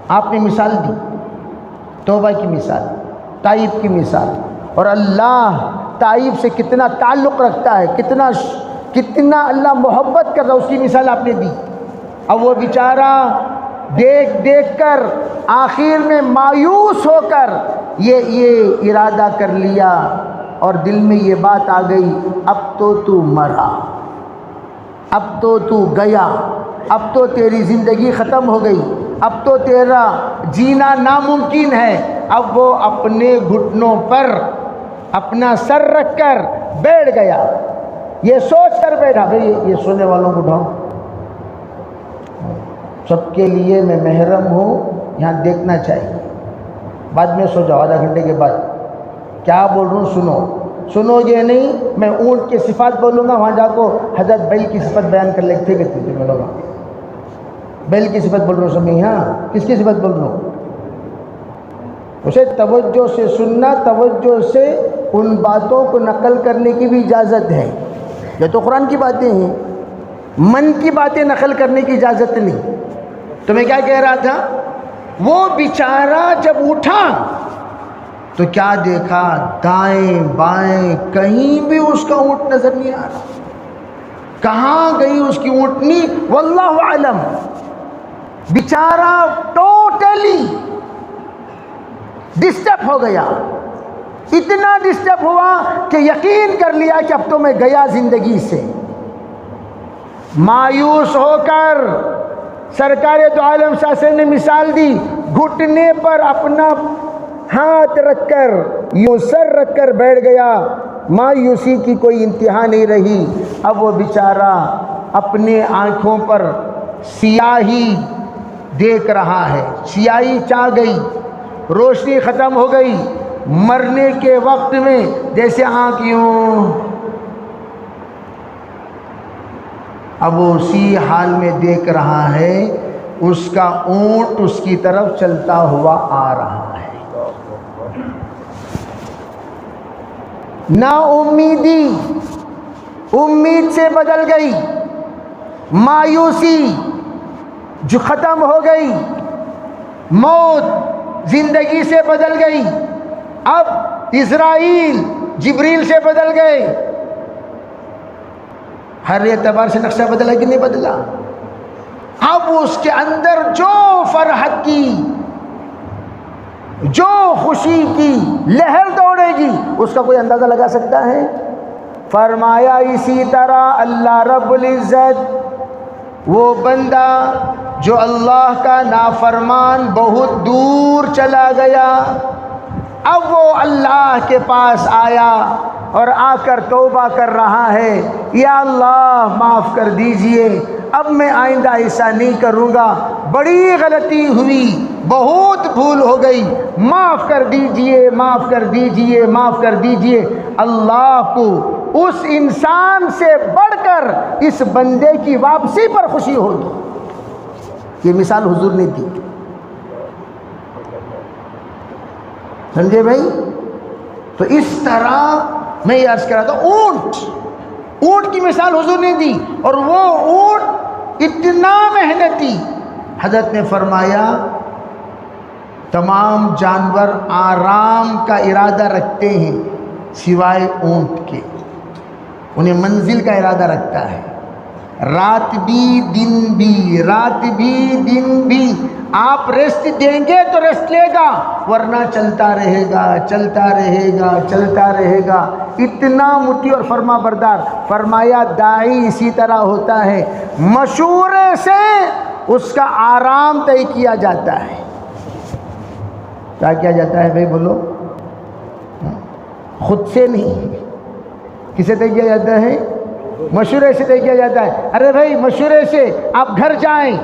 آپ نے مثال دی، توبہ کی مثال، تائب کی مثال، اور اللہ تائب سے کتنا تعلق رکھتا ہے، کتنا اللہ محبت کر رہا ہے، اس کی مثال آپ نے دی۔ اب وہ بیچارہ دیکھ کر آخر میں مایوس ہو کر یہ ارادہ کر لیا اور دل میں یہ بات آ گئی، اب تو مرا، اب تو گیا، اب تو تیری زندگی ختم ہو گئی، اب تو تیرا جینا ناممکن ہے۔ اب وہ اپنے گھٹنوں پر اپنا سر رکھ کر بیٹھ گیا، یہ سوچ کر بیٹھا، بھئی یہ سونے والوں کو اٹھاؤ، سب کے لیے میں محرم ہوں، یہاں دیکھنا چاہیے، بعد میں سو جاؤ، آدھا گھنٹے کے بعد کیا بول رہا ہوں سنو یہ نہیں میں اونٹ کی صفات بولوں گا، وہاں جا کو حضرت بیل کی صفت بیان کر لے تھے لوگ، بیل کی صفت بول رہا ہوں، سمجھ؟ ہاں کس کی صفت بول رہا ہوں؟ اسے توجہ سے سننا، توجہ سے ان باتوں کو نقل کرنے کی بھی اجازت ہے، یہ تو قرآن کی باتیں ہیں، من کی باتیں نقل کرنے کی اجازت نہیں۔ تو میں کیا کہہ رہا تھا، وہ بیچارہ جب اٹھا تو کیا دیکھا؟ دائیں بائیں کہیں بھی اس کا اونٹ نظر نہیں آ رہا، کہاں گئی اس کی اونٹنی واللہ اعلم۔ بیچارہ ٹوٹلی ڈسٹرب ہو گیا، اتنا ڈسٹرب ہوا کہ یقین کر لیا کہ اب تو میں گیا زندگی سے۔ مایوس ہو کر سرکار دو عالم صلی اللہ علیہ وسلم نے مثال دی، گھٹنے پر اپنا ہاتھ رکھ کر یوں سر رکھ کر بیٹھ گیا، مایوسی کی کوئی انتہا نہیں رہی۔ اب وہ بیچارہ اپنے آنکھوں پر سیاہی دیکھ رہا ہے، سیاہی چھا گئی، روشنی ختم ہو گئی، مرنے کے وقت میں جیسے آنکھ یوں، اب وہ اسی حال میں دیکھ رہا ہے، اس کا اونٹ اس کی طرف چلتا ہوا آ رہا ہے۔ نا امیدی امید سے بدل گئی، مایوسی جو ختم ہو گئی، موت زندگی سے بدل گئی، اب اسرائیل جبریل سے بدل گئے۔ ہر اعتبار سے نقشہ بدلا کہ نہیں بدلا؟ اب اس کے اندر جو فرحت کی، جو خوشی کی لہر دوڑے گی، اس کا کوئی اندازہ لگا سکتا ہے؟ فرمایا اسی طرح اللہ رب العزت وہ بندہ جو اللہ کا نافرمان بہت دور چلا گیا، اب وہ اللہ کے پاس آیا اور آ کر توبہ کر رہا ہے، یا اللہ معاف کر دیجئے، اب میں آئندہ ایسا نہیں کروں گا، بڑی غلطی ہوئی، بہت بھول ہو گئی، معاف کر دیجئے، معاف کر دیجئے، معاف کر دیجئے۔ اللہ کو اس انسان سے بڑھ کر اس بندے کی واپسی پر خوشی ہوگی۔ یہ مثال حضور نے دی، سمجھے بھائی؟ تو اس طرح میں یہ عرض کر رہا تھا، اونٹ کی مثال حضور نے دی، اور وہ اونٹ اتنا محنتی، حضرت نے فرمایا تمام جانور آرام کا ارادہ رکھتے ہیں سوائے اونٹ کے، انہیں منزل کا ارادہ رکھتا ہے، رات بھی دن بھی، رات بھی دن بھی، آپ ریسٹ دیں گے تو ریسٹ لے گا، ورنہ چلتا رہے گا، چلتا رہے گا، چلتا رہے گا، اتنا مٹی اور فرما بردار۔ فرمایا داعی اسی طرح ہوتا ہے، مشورے سے اس کا آرام طے کیا جاتا ہے. کیا کیا جاتا ہے بھائی بولو؟ خود سے نہیں. کسے طے کیا جاتا ہے؟ مشورے سے طے کیا جاتا ہے. ارے بھائی مشورے سے آپ گھر جائیں.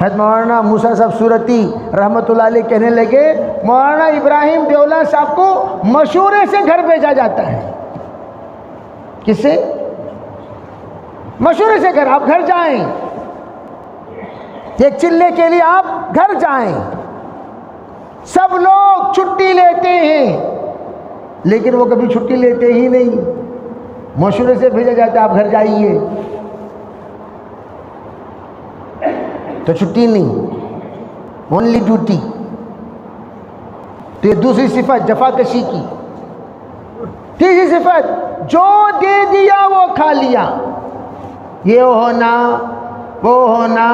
حضرت مولانا موسیٰ صاحب سورتی رحمۃ اللہ علیہ کہنے لگے مولانا ابراہیم دیولا صاحب کو مشورے سے گھر بھیجا جاتا ہے. کس سے؟ مشورے سے گھر. آپ گھر جائیں, ایک چلے کے لیے آپ گھر جائیں. سب لوگ چھٹی لیتے ہیں لیکن وہ کبھی چھٹی لیتے ہی نہیں. مشورے سے بھیجا جاتا ہے آپ گھر جائیے تو چھٹی نہیں, اونلی ڈیوٹی. تو یہ دوسری صفت جفا کشی کی. تیسری صفت جو دے دیا وہ کھا لیا. یہ ہونا وہ ہونا,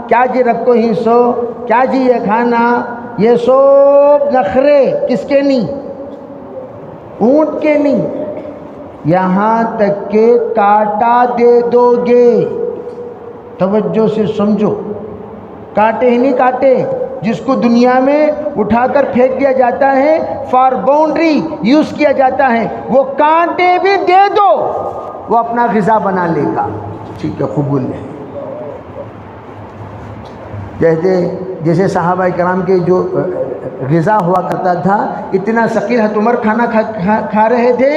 کیا جی رکھو ہی سو, کیا جی یہ کھانا, یہ سب نخرے کس کے نہیں؟ اونٹ کے نہیں. یہاں تک کہ کاٹا دے دو گے, توجہ سے سمجھو, کاٹے ہی نہیں کاٹے جس کو دنیا میں اٹھا کر پھینک دیا جاتا ہے, فار باؤنڈری یوز کیا جاتا ہے, وہ کانٹے بھی دے دو وہ اپنا غذا بنا لے گا. ٹھیک ہے قبول ہے. جیسے صحابہ کرام کے جو غذا ہوا کرتا تھا, اتنا ثقیل حضرت عمر کھانا کھا رہے تھے,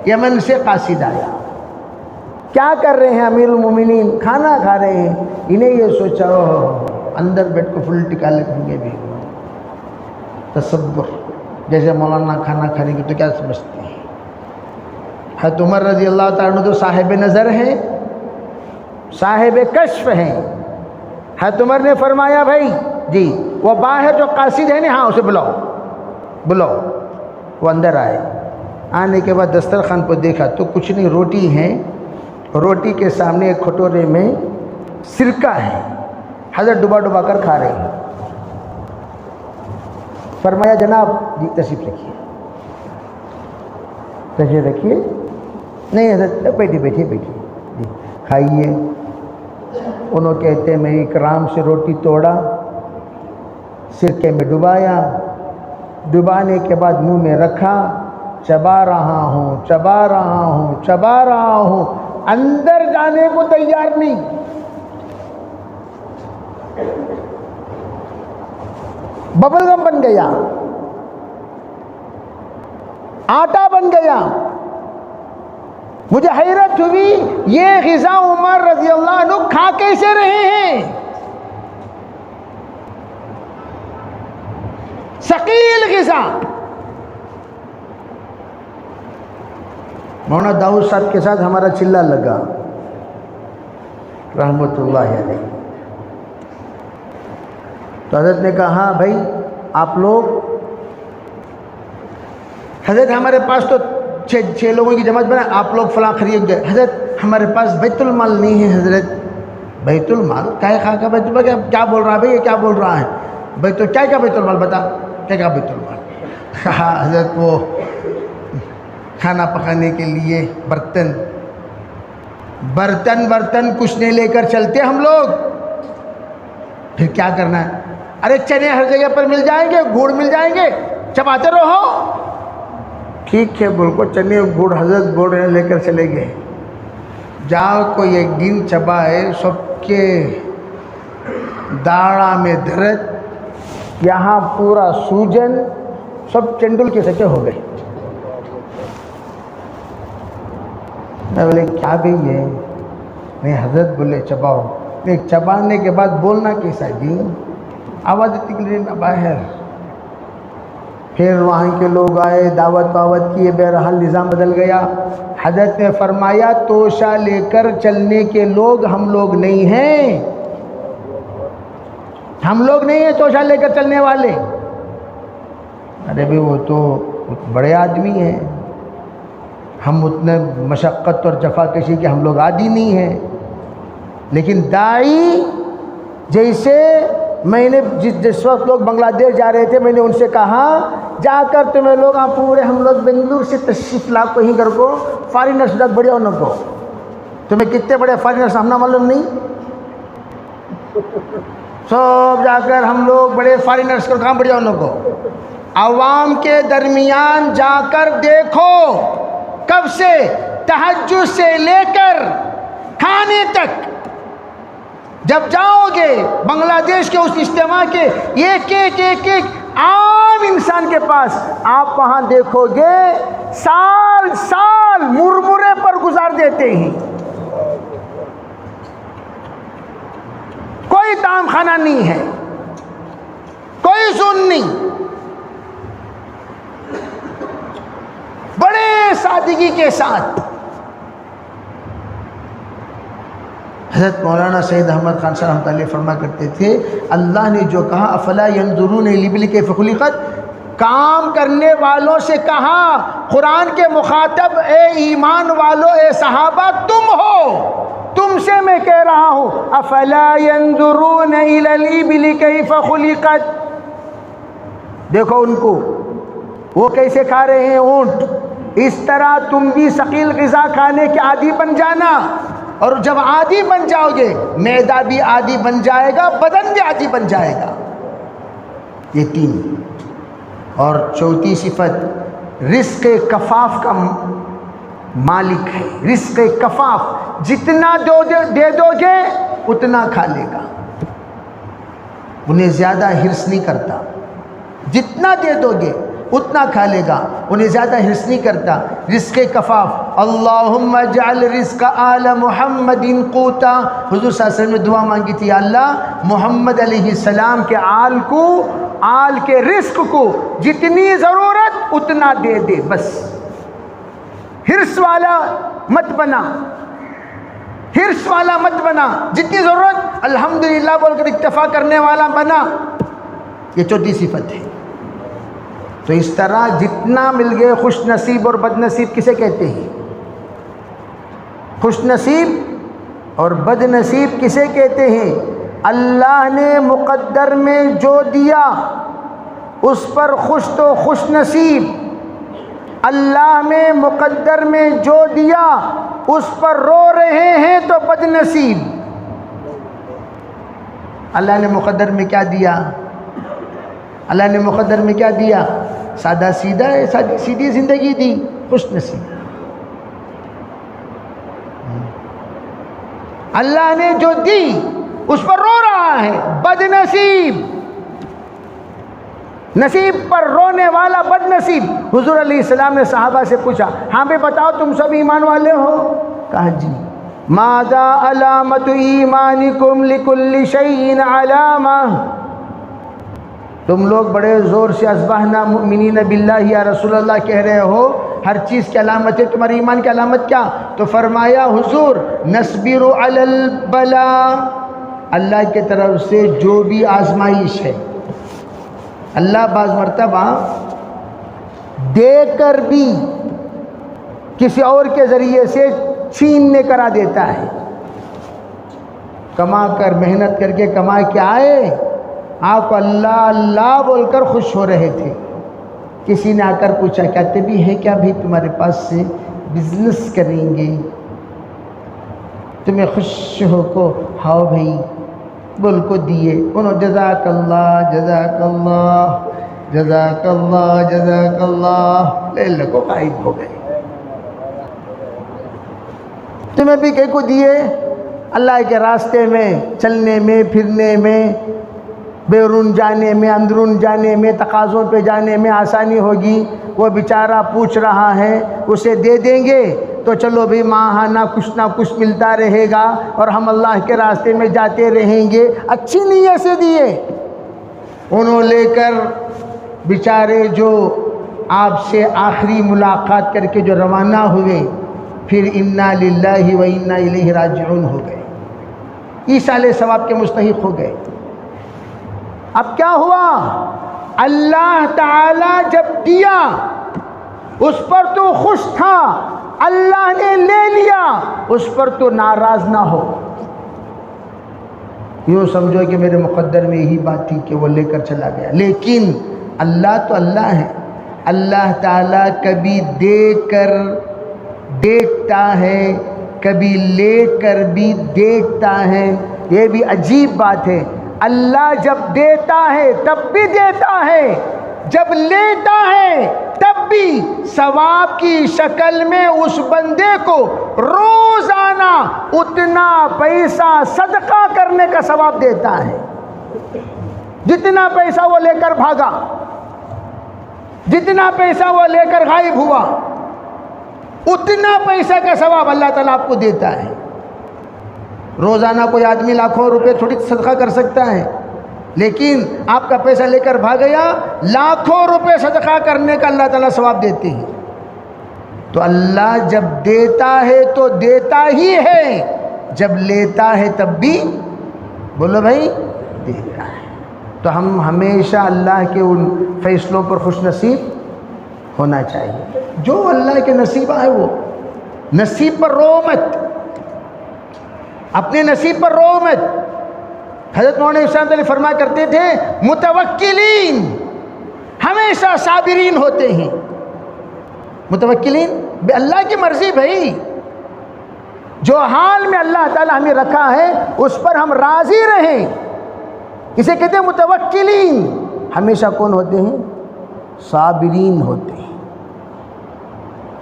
یمن سے قاصد آیا. کیا کر رہے ہیں امیر المومنین؟ کھانا کھا رہے ہیں. انہیں یہ سوچا اندر بیٹھ کو فل ٹکا لیں گے بھی. تصور جیسے مولانا کھانا کھانے کی تو کیا سمجھتے ہیں؟ حضرت عمر رضی اللہ تعالیٰ عنہ تو صاحب نظر ہیں, صاحب کشف ہیں. حضرت عمر نے فرمایا بھائی جی وہ باہر جو قاصد ہے نا, ہاں اسے بلاؤ. وہ اندر آئے. آنے کے بعد دسترخوان پر دیکھا تو کچھ نہیں, روٹی ہے. روٹی کے سامنے ایک کھٹورے میں سرکہ ہے. حضرت ڈبا کر کھا رہے ہیں. فرمایا جناب جی تشریف رکھیے. نہیں حضرت بیٹھیے جی کھائیے. انہوں کہتے میں اکرام سے روٹی توڑا, سرکے میں ڈبایا, ڈبانے کے بعد منہ میں رکھا, چبا رہا ہوں, اندر جانے کو تیار نہیں. ببل گم بن گیا, آٹا بن گیا. مجھے حیرت ہوئی یہ غذا عمر رضی اللہ عنہ کھا کیسے رہے ہیں؟ ثقیل غذا. مولانا داؤد صاحب کے ساتھ ہمارا چلہ لگا رحمت اللہ علیہ. تو حضرت نے کہا ہاں بھائی آپ لوگ, حضرت ہمارے پاس تو 6 لوگوں کی جماعت بنا, آپ لوگ فلاں خرید گئے. حضرت ہمارے پاس بیت المال نہیں ہے. حضرت بیت المال کا بیت المال کیا بول رہا ہے بھائی, یہ کیا بول رہا ہے؟ کیا بیت المال بتا, کیا بیت المال؟ کہا حضرت وہ کھانا پکانے کے لیے برتن کچھ نہیں لے کر چلتے ہم لوگ. پھر کیا کرنا ہے؟ ارے چنے ہر جگہ پر مل جائیں گے, گڑ مل جائیں گے, چباتے رہو. ٹھیک ہے بول کو چنے گڑ حضرت بول رہے ہیں لے کر چلے گئے. جاؤ کوئی ایک دن چبائے, سب کے داڑھا میں درد, یہاں پورا سوجن, سب چنڈل کے سچے ہو گئے. میں بولے کیا گئی ہے؟ نہیں حضرت بولے چباؤ. نہیں چبانے کے بعد بولنا کیسا جی؟ آواز نکلی نہ باہر. پھر وہاں کے لوگ آئے, دعوت کیے, بہرحال نظام بدل گیا. حضرت نے فرمایا توشہ لے کر چلنے کے لوگ ہم لوگ نہیں ہیں, توشہ لے کر چلنے والے. ارے بھائی وہ تو بڑے آدمی ہیں, ہم اتنے مشقت اور جفا کشی کے ہم لوگ عادی نہیں ہیں. لیکن داعی جیسے میں نے جس وقت لوگ بنگلہ دیش جا رہے تھے, میں نے ان سے کہا جا کر تمہیں لوگ پورے ہم لوگ بنگلور سے تشریف لا کو ہی کر کو فارینرس بڑھیا ان کو تمہیں کتنے بڑے فارینرز ہم نہ معلوم نہیں؟ سب جا کر ہم لوگ بڑے فارینرز کو کام پڑ جاؤ، ان لوگوں کو عوام کے درمیان جا کر دیکھو، کب سے تہجد سے لے کر کھانے تک جب جاؤ گے بنگلہ دیش کے اس اجتماع کے ایک عام انسان کے پاس، آپ وہاں دیکھو گے سال سال مرمرے پر گزار دیتے ہیں، کوئی طعام خانہ نہیں ہے، کوئی سن نہیں، بڑے سادگی کے ساتھ۔ حضرت مولانا سید احمد خان صاحب رحمۃ اللہ فرما کرتے تھے، اللہ نے جو کہا افلا ينظرون الى الابل كيف خلقت، کام کرنے والوں سے کہا، قرآن کے مخاطب اے ایمان والو، اے صحابہ تم ہو، تم سے میں کہہ رہا ہوں، افلا ينظرون الى الابل كيف خلقت، دیکھو ان کو وہ کیسے کھا رہے ہیں اونٹ، اس طرح تم بھی ثقیل غذا کھانے کے عادی بن جانا، اور جب عادی بن جاؤ گے معدہ بھی عادی بن جائے گا، بدن بھی عادی بن جائے گا۔ یہ تین۔ اور چوتھی صفت رزق کفاف کا مالک ہے، رزق کفاف، جتنا دے دو گے اتنا کھا لے گا، انہیں زیادہ حرص نہیں کرتا، جتنا دے دو گے اتنا کھا لے گا، انہیں زیادہ حرص نہیں کرتا۔ رزق کفاف، اللہم اجعل رزق آل محمد قوتا، حضور صلی اللہ علیہ وسلم نے دعا مانگی تھی، اللہ محمد علیہ السلام کے آل کو، آل کے رزق کو جتنی ضرورت اتنا دے دے، بس حرص والا مت بنا، حرص والا مت بنا، جتنی ضرورت الحمدللہ بول کر اکتفا کرنے والا بنا۔ یہ چوتھی صفت ہے۔ تو اس طرح جتنا مل گئے، خوش نصیب اور بد نصیب کسے کہتے ہیں؟ خوش نصیب اور بد نصیب کسے کہتے ہیں؟ اللہ نے مقدر میں جو دیا اس پر خوش تو خوش نصیب، اللہ میں مقدر میں جو دیا اس پر رو رہے ہیں تو بد نصیب۔ اللہ نے مقدر میں کیا دیا؟ اللہ نے مقدر میں کیا دیا؟ سادہ سیدھا ہے، سیدھی زندگی دی، خوش نصیب۔ اللہ نے جو دی اس پر رو رہا ہے، بد نصیب۔ نصیب پر رونے والا بد نصیب۔ حضور علیہ السلام نے صحابہ سے پوچھا، ہاں بے بتاؤ تم سب ایمان والے ہو؟ کہا جی۔ ماذا علامت ایمانکم لکل شیء علامہ، تم لوگ بڑے زور سے اصبحنا مؤمنین باللہ یا رسول اللہ کہہ رہے ہو، ہر چیز کی علامت ہے، تمہاری ایمان کی علامت کیا؟ تو فرمایا حضور نصبر علی البلاء، اللہ کی طرف سے جو بھی آزمائش ہے، اللہ بعض مرتبہ دے کر بھی کسی اور کے ذریعے سے چھیننے کرا دیتا ہے، کما کر محنت کر کے کما کے آئے، آپ اللہ اللہ بول کر خوش ہو رہے تھے، کسی نے آ کر پوچھا کہتے بھی ہے کیا بھی تمہارے پاس سے بزنس کریں گے، تمہیں خوش ہو کو ہاؤ بھائی بول کو دیے، انہوں جزاک اللہ جزاک اللہ جزاک اللہ جزاک اللہ لے لگو غائب ہو گئے۔ تمہیں بھی کہیں کو دیے، اللہ کے راستے میں چلنے میں پھرنے میں، بیرون جانے میں اندرون جانے میں، تقاضوں پہ جانے میں آسانی ہوگی، وہ بیچارہ پوچھ رہا ہے، اسے دے دیں گے تو چلو بھی ماہانہ کچھ نہ کچھ ملتا رہے گا اور ہم اللہ کے راستے میں جاتے رہیں گے، اچھی نیت سے دیے۔ انہوں لے کر بیچارے جو آپ سے آخری ملاقات کر کے جو روانہ ہوئے، پھر انا للہ و انا الیہ راجعون ہو گئے، ایصال ثواب کے مستحق ہو گئے۔ اب کیا ہوا؟ اللہ تعالی جب دیا اس پر تو خوش تھا، اللہ نے لے لیا اس پر تو ناراض نہ ہو، یوں سمجھو کہ میرے مقدر میں یہی بات تھی کہ وہ لے کر چلا گیا، لیکن اللہ تو اللہ ہے، اللہ تعالیٰ کبھی دے کر دیکھتا ہے کبھی لے کر بھی دیکھتا ہے. یہ بھی عجیب بات ہے. اللہ جب دیتا ہے تب بھی دیتا ہے, جب لیتا ہے تب بھی ثواب کی شکل میں اس بندے کو روزانہ اتنا پیسہ صدقہ کرنے کا ثواب دیتا ہے. جتنا پیسہ وہ لے کر بھاگا, جتنا پیسہ وہ لے کر غائب ہوا, اتنا پیسہ کا ثواب اللہ تعالیٰ آپ کو دیتا ہے. روزانہ کوئی آدمی لاکھوں روپے تھوڑی صدقہ کر سکتا ہے, لیکن آپ کا پیسہ لے کر بھاگ گیا, لاکھوں روپے صدقہ کرنے کا اللہ تعالیٰ ثواب دیتے ہیں. تو اللہ جب دیتا ہے تو دیتا ہی ہے, جب لیتا ہے تب بھی بولو بھائی دیتا ہے. تو ہم ہمیشہ اللہ کے ان فیصلوں پر خوش نصیب ہونا چاہیے. جو اللہ کے نصیبہ ہے وہ نصیب پر رو مت, اپنے نصیب پر رو مت. حضرت مولانا اسلام علیہ فرمایا کرتے تھے متوکلین ہمیشہ صابرین ہوتے ہیں. متوکلین بے اللہ کی مرضی بھائی, جو حال میں اللہ تعالیٰ ہمیں رکھا ہے اس پر ہم راضی رہیں. اسے کہتے ہیں متوکلین. ہمیشہ کون ہوتے ہیں؟ صابرین ہوتے ہیں.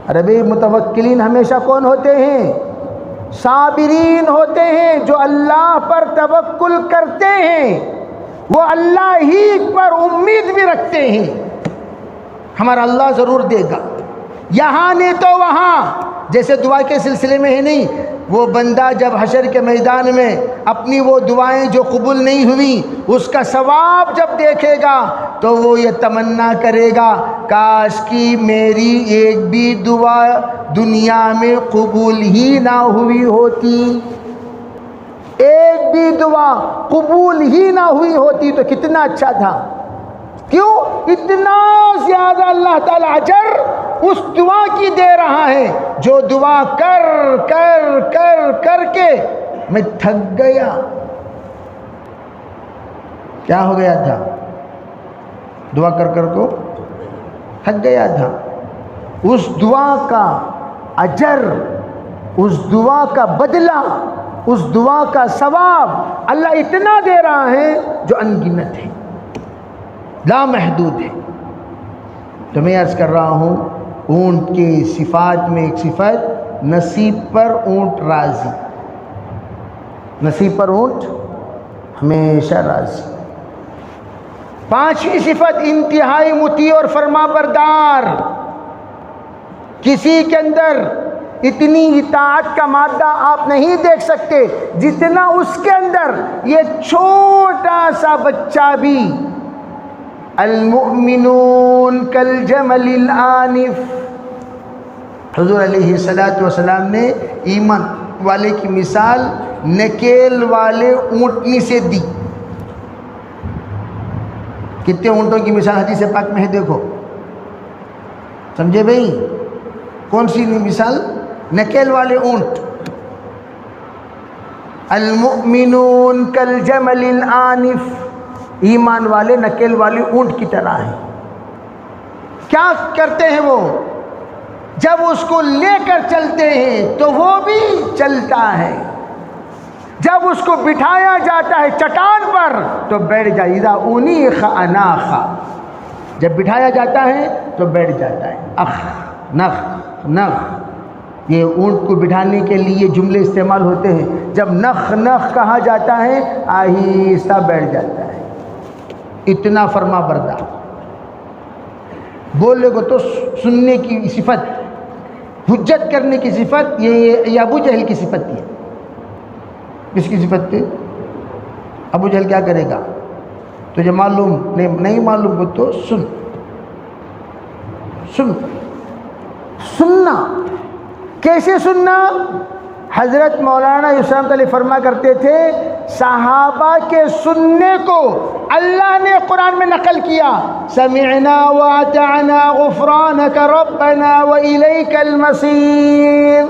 ارے بھائی متوکلین ہمیشہ کون ہوتے ہیں؟ صابرین ہوتے ہیں. جو اللہ پر توکل کرتے ہیں وہ اللہ ہی پر امید بھی رکھتے ہیں, ہمارا اللہ ضرور دے گا, یہاں نہیں تو وہاں. جیسے دعا کے سلسلے میں ہے نہیں, وہ بندہ جب حشر کے میدان میں اپنی وہ دعائیں جو قبول نہیں ہوئی اس کا ثواب جب دیکھے گا تو وہ یہ تمنا کرے گا کاش کی میری ایک بھی دعا دنیا میں قبول ہی نہ ہوئی ہوتی, ایک بھی دعا قبول ہی نہ ہوئی ہوتی تو کتنا اچھا تھا. کیوں؟ اتنا زیادہ اللہ تعالیٰ اجر اس دعا کی دے رہا ہے جو دعا کر کر کر کر کے میں تھک گیا. کیا ہو گیا تھا؟ دعا کر کر کو تھک گیا تھا. اس دعا کا اجر, اس دعا کا بدلہ, اس دعا کا ثواب اللہ اتنا دے رہا ہے جو انگنت ہے, لا محدود ہے. تو میں عرض کر رہا ہوں اونٹ کے صفات میں ایک صفت نصیب پر اونٹ راضی, نصیب پر اونٹ ہمیشہ راضی. پانچویں صفت انتہائی مطیع اور فرما بردار. کسی کے اندر اتنی اطاعت کا مادہ آپ نہیں دیکھ سکتے جتنا اس کے اندر یہ چھوٹا سا بچہ بھی. المؤمنون کالجمل الآنف. حضور علیہ السلام نے ایمان والے کی مثال نکیل والے اونٹنی سے دی. کتنے اونٹوں کی مثال حدیث پاک میں ہے دیکھو, سمجھے بھائی؟ کون سی مثال؟ نکیل والے اونٹ. المؤمنون کالجمل الآنف, ایمان والے نکیل والے اونٹ کی طرح ہیں. کیا کرتے ہیں وہ؟ جب اس کو لے کر چلتے ہیں تو وہ بھی چلتا ہے, جب اس کو بٹھایا جاتا ہے چٹان پر تو بیٹھ جائے. اذا انیخ اناخ, جب بٹھایا جاتا ہے تو بیٹھ جاتا ہے. اخ نخ نخ, یہ اونٹ کو بٹھانے کے لیے جملے استعمال ہوتے ہیں. جب نخ نخ کہا جاتا ہے آہستہ بیٹھ جاتا ہے. اتنا فرما بردار, بولنے کو تو سننے کی صفت, حجت کرنے کی صفت. یہ ابو جہل کی صفت تھی. کس کی صفت تھی؟ ابو جہل کیا کرے گا؟ تجھے معلوم نہیں معلوم ہو تو سن. سننا کیسے سننا؟ حضرت مولانا اسلام علیہ فرما کرتے تھے صحابہ کے سننے کو اللہ نے قرآن میں نقل کیا. سمعنا واطعنا غفرانک ربنا والیک المصیر.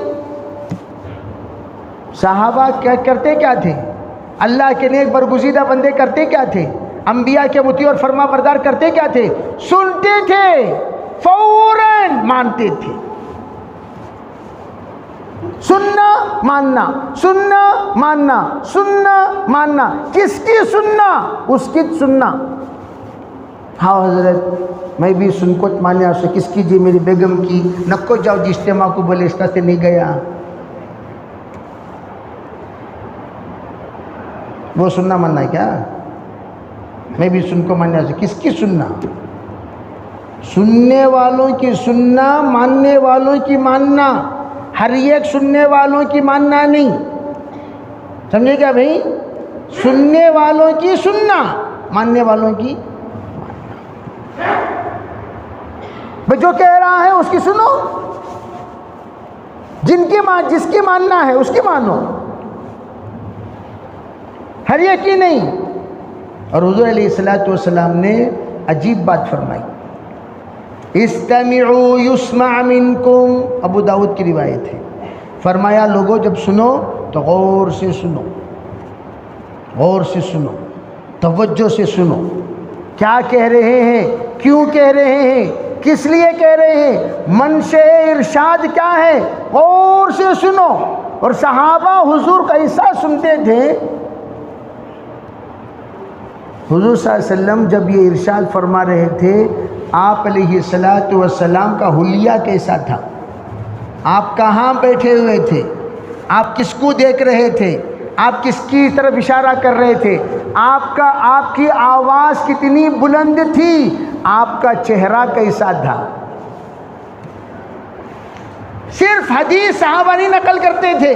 صحابہ کیا کرتے کیا تھے؟ اللہ کے نیک برگزیدہ بندے کرتے کیا تھے؟ انبیاء کے مطیع اور فرما بردار کرتے کیا تھے؟ سنتے تھے, فوراً مانتے تھے. سننا ماننا، سننا ماننا، سننا ماننا. کس کی سننا؟ اس کی سننا. ہاں حضرت میں بھی سن کو ماننے سے کس کی جی میری بیگم کی نکو جاؤ جی اجتماع کو بولے اس سے نہیں گیا. وہ سننا ماننا ہے کیا؟ میں بھی سن کو ماننے سے کس کی سننا؟ سننے والوں کی سننا، ماننے والوں کی ماننا. ہر ایک سننے والوں کی ماننا نہیں، سمجھے کیا بھائی؟ سننے والوں کی سننا، ماننے والوں کی ماننا. جو کہہ رہا ہے اس کی سنو، جس کی ماننا ہے اس کی مانو، ہر ایک کی نہیں. اور حضور علیہ السلام نے عجیب بات فرمائی، استمعوا یسمع منکم. ابو داؤد کی روایت ہے. فرمایا لوگوں جب سنو تو غور سے سنو، غور سے سنو، توجہ سے سنو. کیا کہہ رہے ہیں، کیوں کہہ رہے ہیں، کس لیے کہہ رہے ہیں، منشأ ارشاد کیا ہے، غور سے سنو. اور صحابہ حضور کا ایسا سنتے تھے. حضور صلی اللہ علیہ وسلم جب یہ ارشاد فرما رہے تھے، آپ علیہ السلام کا حلیہ کیسا تھا، آپ کہاں بیٹھے ہوئے تھے، آپ کس کو دیکھ رہے تھے، آپ کس کی طرف اشارہ کر رہے تھے، آپ کی آواز کتنی بلند تھی، آپ کا چہرہ کیسا تھا. صرف حدیث صحابہ نہیں نقل کرتے تھے.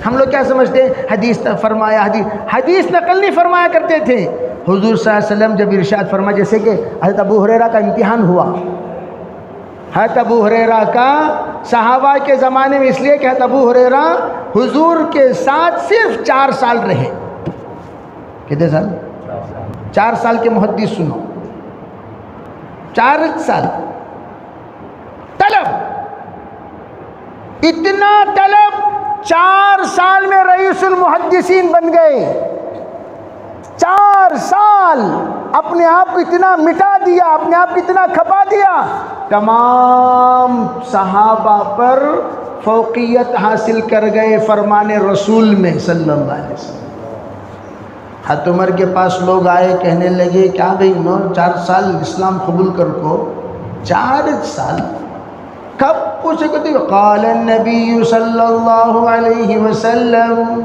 ہم لوگ کیا سمجھتے ہیں، حدیث فرمایا، حدیث نقل نہیں فرمایا کرتے تھے. حضور صلی اللہ علیہ وسلم جب ارشاد فرمایا، جیسے کہ حضرت ابو ہریرہ کا امتحان ہوا. حضرت ابو ہریرہ کا صحابہ کے زمانے میں اس لیے کہ حضرت ابو ہریرہ حضور کے ساتھ صرف 4 سال رہے. کتنے سال؟ 4 سال کے محدث سنو، 4 سال طلب، اتنا طلب، 4 سال میں رئیس المحدثین بن گئے. 4 سال اپنے آپ کو اتنا مٹا دیا، اپنے آپ کو اتنا کھپا دیا. تمام صحابہ پر فوقیت حاصل کر گئے فرمان رسول میں صلی اللہ علیہ وسلم. حضرت عمر کے پاس لوگ آئے، کہنے لگے کیا بھئی 4 سال اسلام قبول کر کو، 4 سال کب پوچھے کو دیو؟ قال النبی صلی اللہ علیہ وسلم،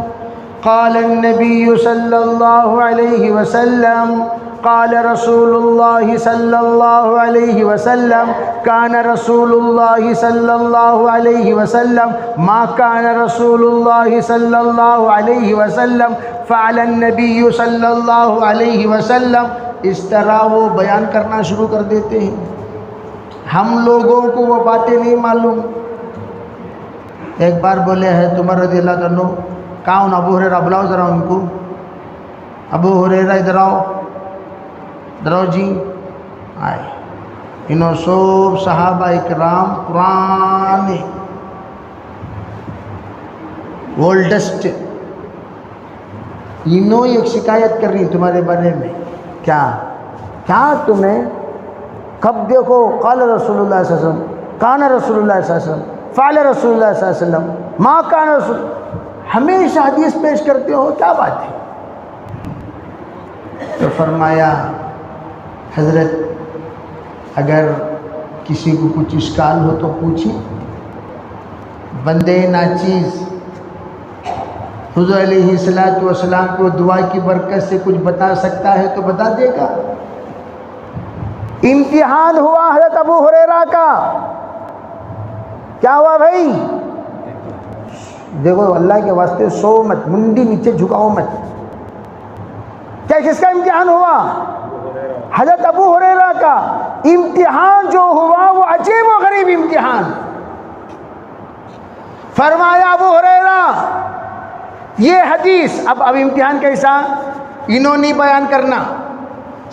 قال النبی صلی اللہ علیہ وسلم، قال رسول اللہ صلی اللہ علیہ وسلم، کان رسول اللہ صلی اللہ علیہ وسلم، ما کان رسول اللہ صلی اللہ علیہ وسلم، فعل النبی صلی اللہ علیہ وسلم. اس طرح وہ بیان کرنا شروع کر دیتے ہیں. ہم لوگوں کو وہ باتیں نہیں معلوم. ایک بار بولے ہے عمر رضی اللہ عنہ، کون ابو ہریرہ، بلاؤ ذرا ان کو. ابو ہریرہ ادھر آؤ، ادھر آؤ جی. آئے. انہوں سب صحابہ اکرام پرانے اولڈسٹ، انہوں ایک شکایت کر رہی تمہارے بارے میں. کیا تمہیں کب دیکھو قال رسول اللہ صلی اللہ علیہ وسلم، کان رسول اللہ صلی اللہ علیہ وسلم، فعل رسول اللہ صلی اللہ علیہ وسلم، ما کان رسول، ہمیشہ حدیث پیش کرتے ہو، کیا بات ہے؟ تو فرمایا حضرت اگر کسی کو کچھ اشکال ہو تو پوچھیں. بندے ناچیز حضور علیہ السلام کو دعا کی برکت سے کچھ بتا سکتا ہے تو بتا دے گا. امتحان ہوا حضرت ابو ہریرہ کا. کیا ہوا بھائی؟ دیکھو اللہ کے واسطے سو مت، منڈی نیچے جھکاؤ مت. کیا کس کا امتحان ہوا؟ حضرت ابو ہریرہ کا. امتحان جو ہوا وہ عجیب و غریب امتحان. فرمایا ابو ہریرہ یہ حدیث، اب امتحان کیسا؟ انہوں نے بیان کرنا،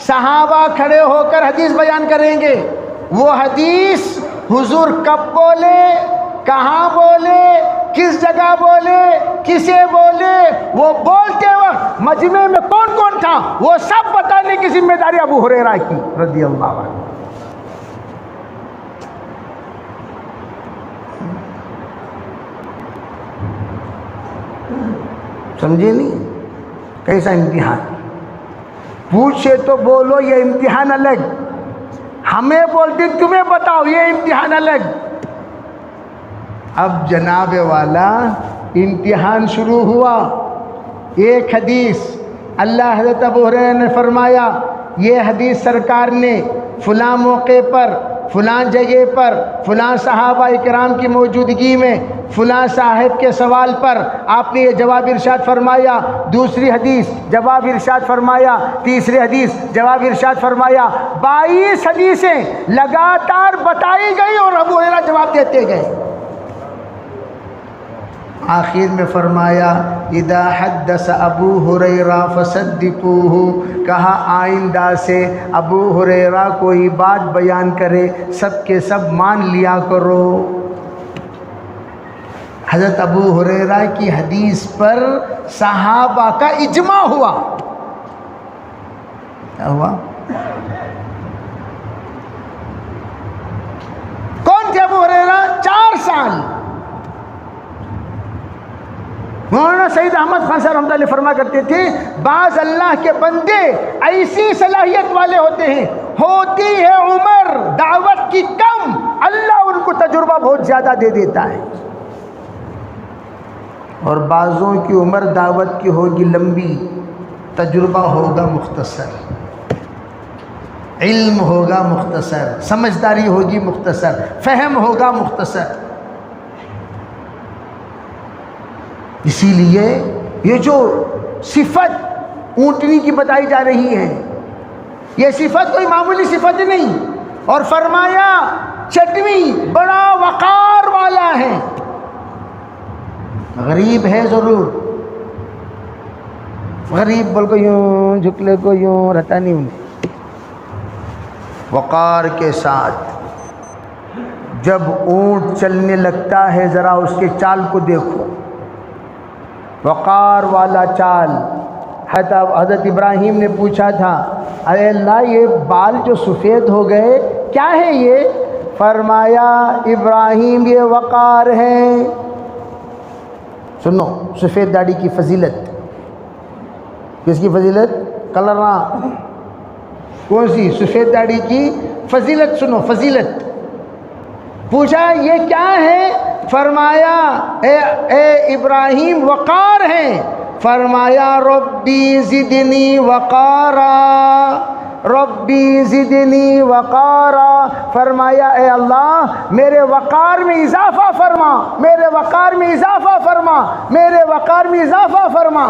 صحابہ کھڑے ہو کر حدیث بیان کریں گے. وہ حدیث حضور کب بولے، کہاں بولے، کس جگہ بولے، کسے بولے، وہ بولتے وقت مجمع میں کون کون تھا، وہ سب بتانے کی ذمہ داری ابو ہریرہ کی رضی اللہ عنہ. سمجھے نہیں؟ کیسا امتحان؟ پوچھے تو بولو یہ امتحان الگ، ہمیں بولتے تمہیں بتاؤ یہ امتحان الگ۔ اب جناب والا امتحان شروع ہوا۔ ایک حدیث اللہ حضرت ابو ہریرہ نے فرمایا، یہ حدیث سرکار نے فلاں موقع پر، فلاں جگہ پر، فلاں صحابہ اکرام کی موجودگی میں، فلاں صاحب کے سوال پر آپ نے یہ جواب ارشاد فرمایا، دوسری حدیث جواب ارشاد فرمایا، تیسری حدیث جواب ارشاد فرمایا۔ 22 حدیثیں لگاتار بتائی گئی اور ابو ہریرہ جواب دیتے گئے۔ آخر میں فرمایا اذا حدث ابو ہریرہ فصدقوہ، کہا آئندہ سے ابو ہریرہ کوئی بات بیان کرے سب کے سب مان لیا کرو۔ حضرت ابو ہریرہ کی حدیث پر صحابہ کا اجماع ہوا۔ کیا ہوا؟ کون تھے ابو ہریرہ؟ 4 سال۔ مولانا سید احمد خان صاحب رحمۃ اللہ علیہ فرما کرتے تھے، بعض اللہ کے بندے ایسی صلاحیت والے ہوتے ہیں، ہوتی ہے عمر دعوت کی کم، اللہ ان کو تجربہ بہت زیادہ دے دیتا ہے، اور بعضوں کی عمر دعوت کی ہوگی لمبی، تجربہ ہوگا مختصر، علم ہوگا مختصر، سمجھداری ہوگی مختصر، فہم ہوگا مختصر۔ اسی لیے یہ جو صفت اونٹنی کی بتائی جا رہی ہے، یہ صفت کوئی معمولی صفت نہیں، اور فرمایا چٹوی بڑا وقار والا ہے، غریب ہے ضرور، غریب بول کو یوں جھکلے کو یوں رہتا نہیں انہیں، وقار کے ساتھ۔ جب اونٹ چلنے لگتا ہے ذرا اس کے چال کو دیکھو، وقار والا چال۔ حضرت ابراہیم نے پوچھا تھا، اے اللہ یہ بال جو سفید ہو گئے کیا ہے یہ؟ فرمایا ابراہیم یہ وقار ہے۔ سنو سفید داڑھی کی فضیلت، کس کی فضیلت؟ کلرا کون سی؟ سفید داڑھی کی فضیلت سنو، فضیلت۔ پوچھا یہ کیا ہے؟ فرمایا اے ابراہیم وقار ہیں۔ فرمایا ربی زدنی وقارا، ربی زدنی وقارا۔ فرمایا اے اللہ میرے وقار میں اضافہ فرما، میرے وقار میں اضافہ فرما، میرے وقار میں اضافہ فرما۔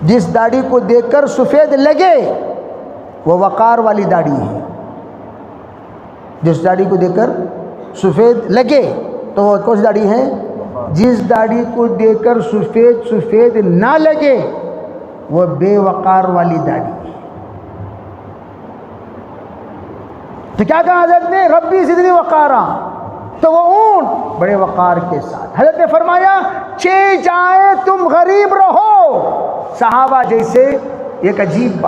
جس داڑھی کو دیکھ کر سفید لگے وہ وقار والی داڑھی ہے، جس داڑھی کو دیکھ کر سفید لگے تو وہ کون سی داڑھی ہے؟ جس داڑھی کو دیکھ کر سفید نہ لگے وہ بے وقار والی داڑھی ہے۔ تو کیا کہا حضرت نے؟ ربی زدنی وقارا، تو وہ اونٹ بڑے وقار کے ساتھ۔ حضرت نے فرمایا 6 جائیں تم غریب رہو صحابہ جیسے۔ ایک عجیب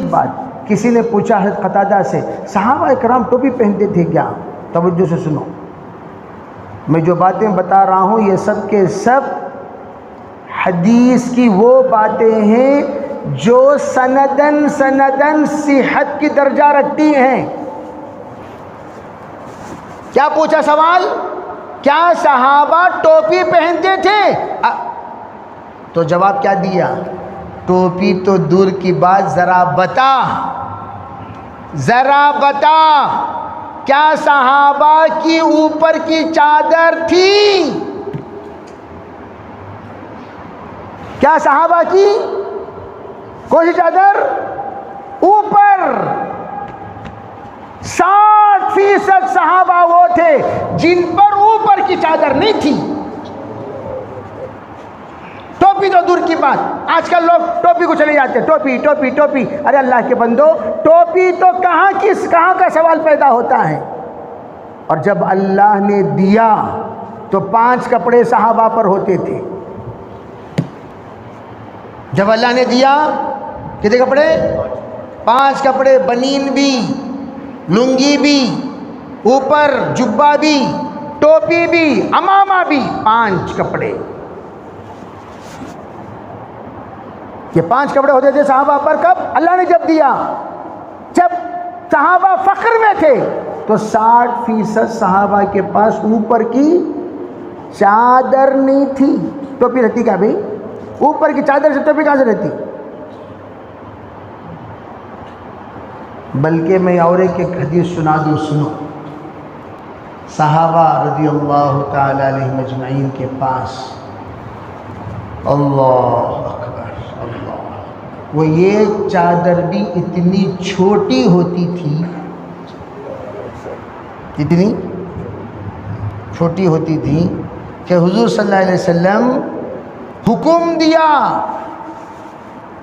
بات کسی نے پوچھا حضرت قتادہ سے، صحابہ اکرام ٹوپی پہنتے تھے کیا؟ توجہ سے سنو، میں جو باتیں بتا رہا ہوں یہ سب کے سب حدیث کی وہ باتیں ہیں جو سندن صحت کی درجہ رکھتی ہیں۔ کیا پوچھا سوال؟ کیا صحابہ ٹوپی پہنتے تھے؟ تو جواب کیا دیا؟ ٹوپی تو دور کی بات، ذرا بتا کیا صحابہ کی اوپر کی چادر تھی؟ کیا صحابہ کی کون سی چادر؟ اوپر 60% صحابہ وہ تھے جن پر اوپر کی چادر نہیں تھی۔ ٹوپی تو دور کی بات، آج کل لوگ ٹوپی کو چلے جاتے ہیں، ٹوپی۔ ارے اللہ کے بندو، ٹوپی تو کہاں کا سوال پیدا ہوتا ہے؟ اور جب اللہ نے دیا تو 5 کپڑے صحابہ پر ہوتے تھے۔ جب اللہ نے دیا کتنے کپڑے؟ 5 کپڑے، بنین بھی، لنگی بھی، اوپر جبہ بھی، ٹوپی بھی, امامہ بھی, 5 کپڑے. یہ 5 کپڑے ہوتے تھے صحابہ پر کب؟ اللہ نے جب دیا, جب صحابہ فقر میں تھے تو 60% صحابہ کے پاس اوپر کی چادر نہیں تھی. ٹوپی رہتی کیا بھائی؟ اوپر کی چادر سے ٹوپی کہاں سے رہتی؟ بلکہ میں اور ایک حدیث سنا دوں, سنو. صحابہ رضی اللہ تعالی علیہم اجمعین کے پاس, اللہ اکبر اللہ, وہ ایک چادر بھی اتنی چھوٹی ہوتی تھی, اتنی چھوٹی ہوتی تھی کہ حضور صلی اللہ علیہ وسلم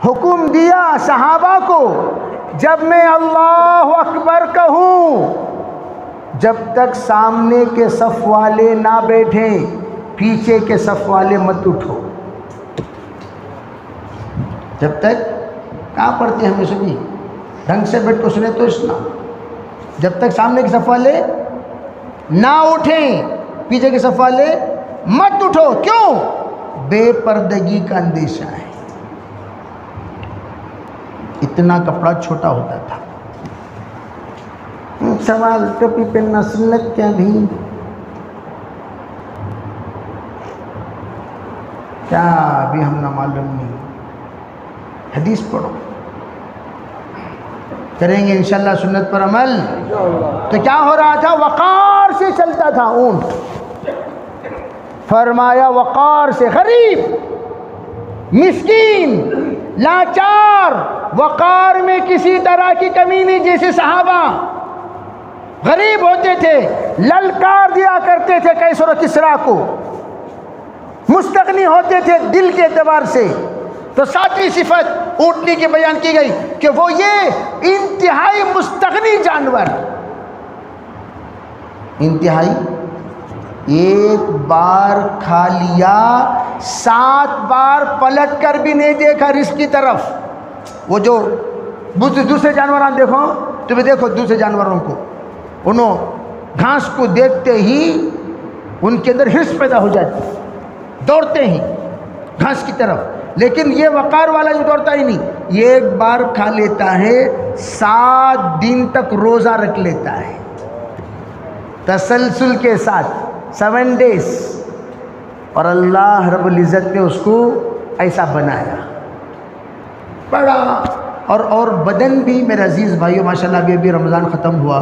حکم دیا صحابہ کو, جب میں اللہ اکبر کہوں جب تک سامنے کے صف والے نہ بیٹھیں پیچھے کے صف والے مت اٹھو. جب تک کہاں پڑھتے ہیں ہمیشہ بھی ڈھنگ سے بیٹھ کو سنے تو اسنا, جب تک سامنے کے صف والے نہ اٹھیں پیچھے کے صف والے مت اٹھو. کیوں؟ بے پردگی کا اندیشہ ہے. اتنا کپڑا چھوٹا ہوتا تھا. سوال, ٹوپی پہننا سنت کیا بھی؟ کیا ابھی ہم نہ معلوم نہیں. حدیث پڑھو, کریں گے انشاءاللہ سنت پر عمل. تو کیا ہو رہا تھا؟ وقار سے چلتا تھا اونٹ. فرمایا وقار سے, غریب, مسکین, لاچار, وقار میں کسی طرح کی کمی نہیں. جیسے صحابہ غریب ہوتے تھے, للکار دیا کرتے تھے کیسر و کسریٰ کو, مستغنی ہوتے تھے دل کے اعتبار سے. تو 7ویں صفت اونٹنی کی بیان کی گئی کہ وہ یہ انتہائی مستغنی جانور, انتہائی, ایک بار کھا لیا 7 بار پلٹ کر بھی نہیں دیکھا رزق کی طرف. وہ جو دوسرے جانوران دیکھو, تمہیں دیکھو دوسرے جانوروں کو, انہوں گھاس کو دیکھتے ہی ان کے اندر حرص پیدا ہو جاتی, دوڑتے ہی گھاس کی طرف. لیکن یہ وقار والا جو دوڑتا ہی نہیں, یہ ایک بار کھا لیتا ہے 7 دن تک روزہ رکھ لیتا ہے تسلسل کے ساتھ, 7 days. اور اللہ رب العزت نے اس کو ایسا بنایا بڑا. اور بدن بھی میرے عزیز بھائیو ماشاءاللہ ابھی رمضان ختم ہوا,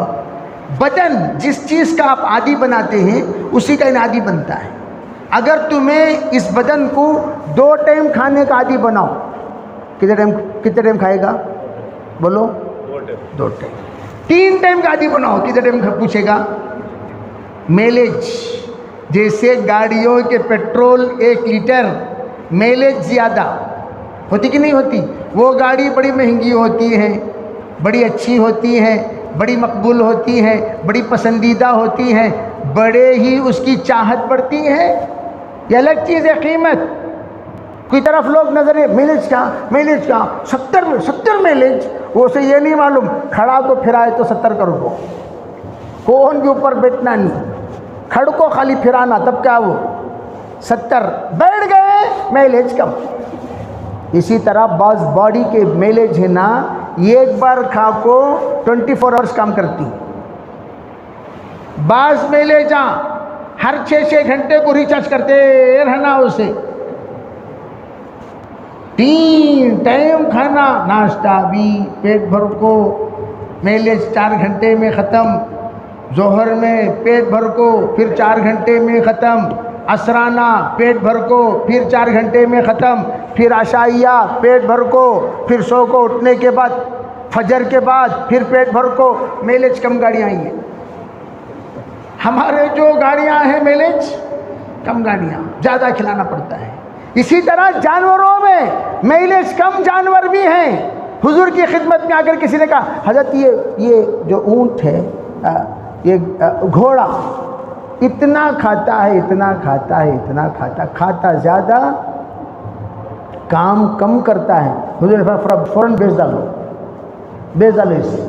بدن جس چیز کا آپ عادی بناتے ہیں اسی کا انعادی بنتا ہے. اگر تمہیں اس بدن کو 2 ٹائم کھانے کا عادی بناؤ, کتنے ٹائم کھائے گا؟ بولو 2 ٹائم. 3 ٹائم کا عادی بناؤ, کتنے ٹائم پوچھے گا؟ میلیج, جیسے گاڑیوں کے پیٹرول 1 لیٹر میلیج زیادہ ہوتی کہ نہیں ہوتی؟ وہ گاڑی بڑی مہنگی ہوتی ہے, بڑی اچھی ہوتی ہے, بڑی مقبول ہوتی ہے, بڑی پسندیدہ ہوتی ہے, بڑے ہی اس کی چاہت بڑھتی ہے. یہ الگ چیز ہے قیمت. کوئی طرف لوگ نظر میلیج کا 70 میلیج, وہ اسے یہ نہیں معلوم کھڑا تو پھرائے تو 70 کروڑ, کون کے اوپر بیٹھنا نہیں, کھڑ کو خالی پھرانا, تب کیا وہ 70 بیٹھ گئے میلیج کم. اسی طرح بعض باڈی کے میلیج ہے نا, ایک بار کھا کو 24 آورس کام کرتی. بعض میلیجاں ہر 6 گھنٹے کو ریچارج کرتے رہنا اسے. 3 ٹائم کھانا, ناشتہ بھی پیٹ بھر کو, میلیج 4 گھنٹے میں ختم, ظہر میں پیٹ بھر کو پھر 4 گھنٹے میں ختم, عصرانہ پیٹ بھر کو پھر 4 گھنٹے میں ختم, پھر عشائیہ پیٹ بھر کو, پھر سو کو اٹھنے کے بعد فجر کے بعد پھر پیٹ بھر کو. میلیج کم گاڑیاں ہیں, ہمارے جو گاڑیاں ہیں میلیج کم گاڑیاں, زیادہ کھلانا پڑتا ہے. اسی طرح جانوروں میں میلیج کم جانور بھی ہیں. حضور کی خدمت میں اگر کسی نے کہا حضرت یہ جو اونٹ ہے, یہ گھوڑا اتنا کھاتا ہے, کھاتا زیادہ کام کم کرتا ہے, حضور نے فوراً بیچ ڈالو اسے,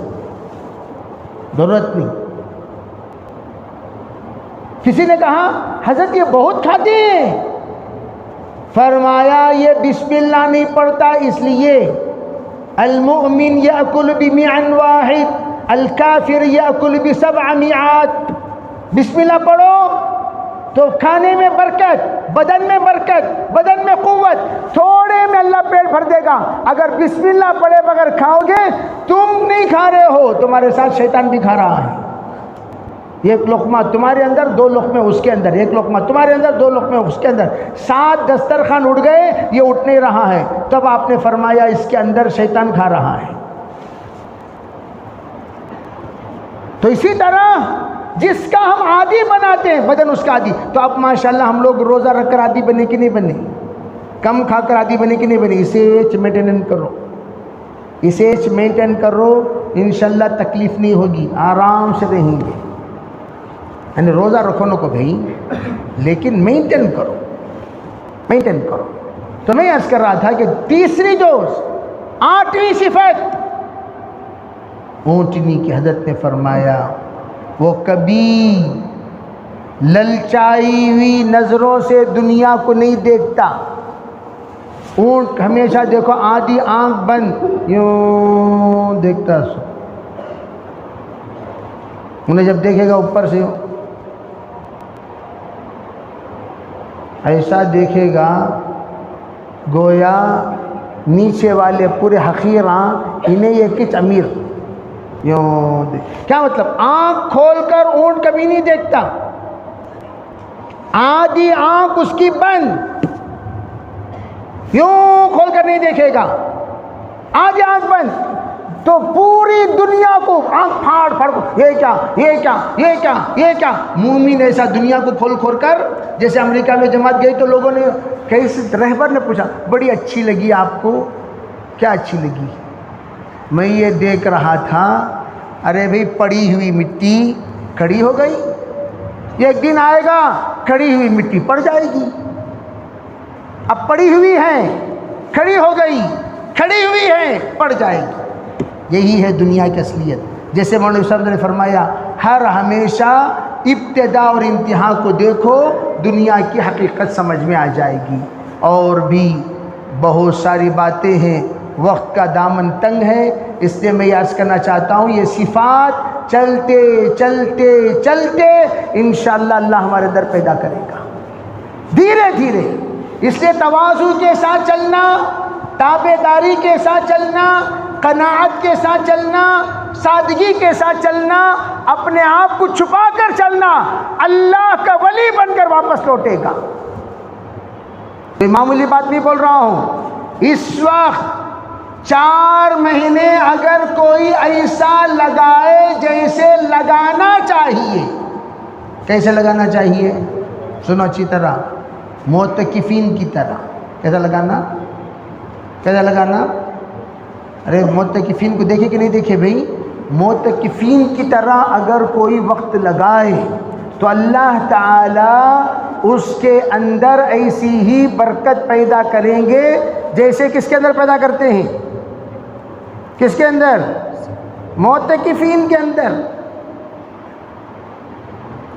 ضرورت نہیں. کسی نے کہا حضرت یہ بہت کھاتے ہیں، فرمایا یہ بسم اللہ نہیں پڑھتا اس لیے المؤمن یأکل بمعن واحد الکافر یأکل بسبع میعات۔ بسم اللہ پڑھو تو کھانے میں برکت، بدن میں برکت، بدن میں قوت، تھوڑے میں اللہ پیٹ بھر دے گا۔ اگر بسم اللہ پڑھے بغیر کھاؤ گے، تم نہیں کھا رہے ہو، تمہارے ساتھ شیطان بھی کھا رہا ہے۔ ایک لقمہ تمہارے اندر، دو لقمے اس کے اندر، ایک لقمہ تمہارے اندر، دو لقمے اس کے اندر، 7 دسترخوان اٹھ گئے، یہ اٹھ نہیں رہا ہے۔ تب آپ نے فرمایا اس کے اندر شیطان کھا رہا ہے۔ تو اسی طرح جس کا ہم عادی بناتے ہیں، بدن اس کا عادی۔ تو اب ماشاءاللہ ہم لوگ روزہ رکھ کر عادی بنے کہ نہیں بنے؟ کم کھا کر عادی بنے کہ نہیں بنے؟ اسے مینٹین کرو، اسے مینٹین کرو، انشاءاللہ تکلیف نہیں ہوگی، آرام سے رہیں گے۔ یعنی روزہ رکھو نہ کو بھائی، لیکن مینٹین کرو، مینٹین کرو۔ تو میں عرض کر رہا تھا کہ تیسری جوز، 8ویں صفت، اونٹنی کی حضرت نے فرمایا وہ کبھی للچائی ہوئی نظروں سے دنیا کو نہیں دیکھتا۔ اونٹ ہمیشہ دیکھو آدھی آنکھ بند یوں دیکھتا، سو انہیں جب دیکھے گا اوپر سے ایسا دیکھے گا گویا نیچے والے پورے حقیراں انہیں یہ کچھ امیر یوں کیا مطلب؟ آنکھ کھول کر اونٹ کبھی نہیں دیکھتا، آدھی آنکھ اس کی بند، یوں کھول کر نہیں دیکھے گا، آدھی آنکھ بند، تو پوری دنیا کو آنکھ پھاڑ پھاڑ کو یہ کیا یہ کیا یہ کیا یہ کیا۔ مومن ایسا دنیا کو کھول کھول کر، جیسے امریکہ میں جماعت گئی تو لوگوں نے کسی رہبر نے پوچھا بڑی اچھی لگی آپ کو؟ کیا اچھی لگی؟ میں یہ دیکھ رہا تھا، ارے بھئی پڑی ہوئی مٹی کھڑی ہو گئی، ایک دن آئے گا کھڑی ہوئی مٹی پڑ جائے گی۔ اب پڑی ہوئی ہے، کھڑی ہو گئی، کھڑی ہوئی ہے، پڑ جائے گی۔ یہی ہے دنیا کی اصلیت۔ جیسے مولانا صاحب نے فرمایا ہر ہمیشہ ابتدا اور انتہا کو دیکھو، دنیا کی حقیقت سمجھ میں آ جائے گی۔ اور بھی بہت ساری باتیں ہیں، وقت کا دامن تنگ ہے، اس لیے میں عرض کرنا چاہتا ہوں یہ صفات چلتے چلتے چلتے انشاءاللہ اللہ ہمارے اندر پیدا کرے گا دھیرے دھیرے۔ اس لیے تواضع کے ساتھ چلنا، تابعداری کے ساتھ چلنا، قناعت کے ساتھ چلنا، سادگی کے ساتھ چلنا، اپنے آپ کو چھپا کر چلنا، اللہ کا ولی بن کر واپس لوٹے گا۔ کوئی معمولی بات نہیں بول رہا ہوں۔ اس وقت 4 مہینے اگر کوئی ایسا لگائے جیسے لگانا چاہیے، کیسے لگانا چاہیے؟ سنو اچھی طرح، معتکفین کی طرح۔ کیسا لگانا؟ کیسا لگانا؟ ارے معتکفین کو دیکھے کہ نہیں دیکھے بھئی؟ معتکفین کی طرح اگر کوئی وقت لگائے تو اللہ تعالی اس کے اندر ایسی ہی برکت پیدا کریں گے جیسے کس کے اندر پیدا کرتے ہیں؟ کس کے اندر؟ معتکفین کے اندر۔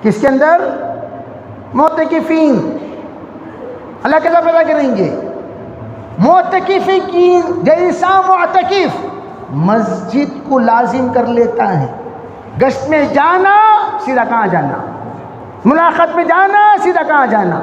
کس کے اندر؟ معتکفین۔ اللہ کیسا پیدا کریں گے؟ معتکف کی جیسا معتکف مسجد کو لازم کر لیتا ہے، گشت میں جانا سیدھا کہاں جانا، ملاقات میں جانا سیدھا کہاں جانا،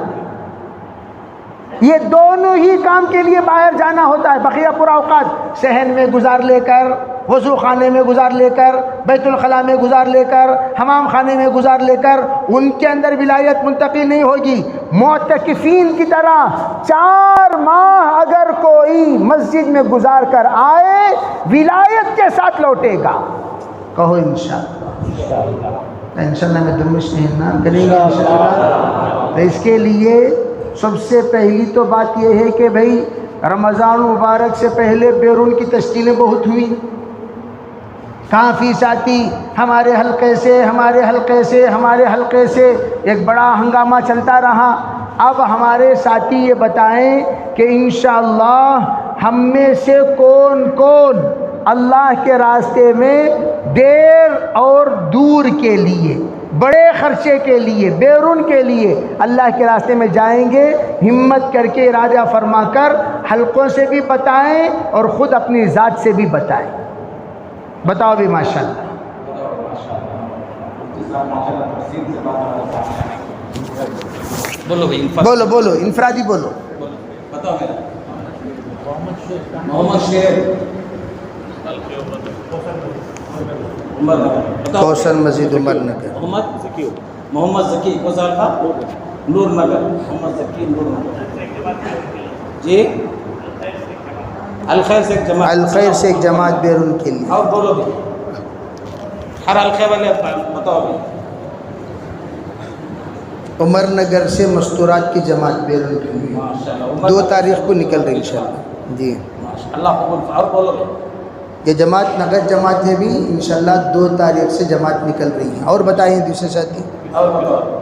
یہ دونوں ہی کام کے لیے باہر جانا ہوتا ہے۔ بقیہ پورا اوقات صحن میں گزار لے کر، وضو خانے میں گزار لے کر، بیت الخلاء میں گزار لے کر، حمام خانے میں گزار لے کر، ان کے اندر ولایت منتقل نہیں ہوگی۔ معتکفین کی طرح 4 ماہ اگر کوئی مسجد میں گزار کر آئے ولایت کے ساتھ لوٹے گا۔ کہو انشاءاللہ۔ انشاءاللہ میں درمش نہیں نا کریں گے انشاءاللہ۔ تو اس کے لیے سب سے پہلی تو بات یہ ہے کہ بھئی رمضان مبارک سے پہلے بیرون کی تشکیلیں بہت ہوئی، کافی ساتھی ہمارے حلقے سے ہمارے حلقے سے ہمارے حلقے سے ایک بڑا ہنگامہ چلتا رہا۔ اب ہمارے ساتھی یہ بتائیں کہ انشاءاللہ ہم میں سے کون کون اللہ کے راستے میں دیر اور دور کے لیے بڑے خرچے کے لیے، بیرون کے لیے اللہ کے راستے میں جائیں گے، ہمت کر کے ارادہ فرما کر حلقوں سے بھی بتائیں اور خود اپنی ذات سے بھی بتائیں۔ بتاؤ بھی ماشاءاللہ۔
بولو بھائی،
بولو بولو، انفرادی بولو۔
بتاؤ میرا محمد شیر عمر نگر،
کوثر مسجد عمر نگر۔
محمد ذکی کوثر تھا نور نگر، محمد ذکی نور نگر جی، الخیر سے ایک جماعت،
الخیر سے ایک جماعت بیرون کے لیے۔
اور بولو بھی ہر الخیر والے بتاؤ بھی،
عمر نگر سے مستورات کی جماعت بیرون کے لیے،
ماشاءاللہ
2 تاریخ کو نکل رہی انشاءاللہ جی۔
اللہ قبول، اور بولو بھی
یہ جماعت نگر جماعت ہے بھی انشاءاللہ 2 تاریخ سے جماعت نکل رہی ہے۔ اور بتائیں دوسرے ساتھی۔
اور بتاؤ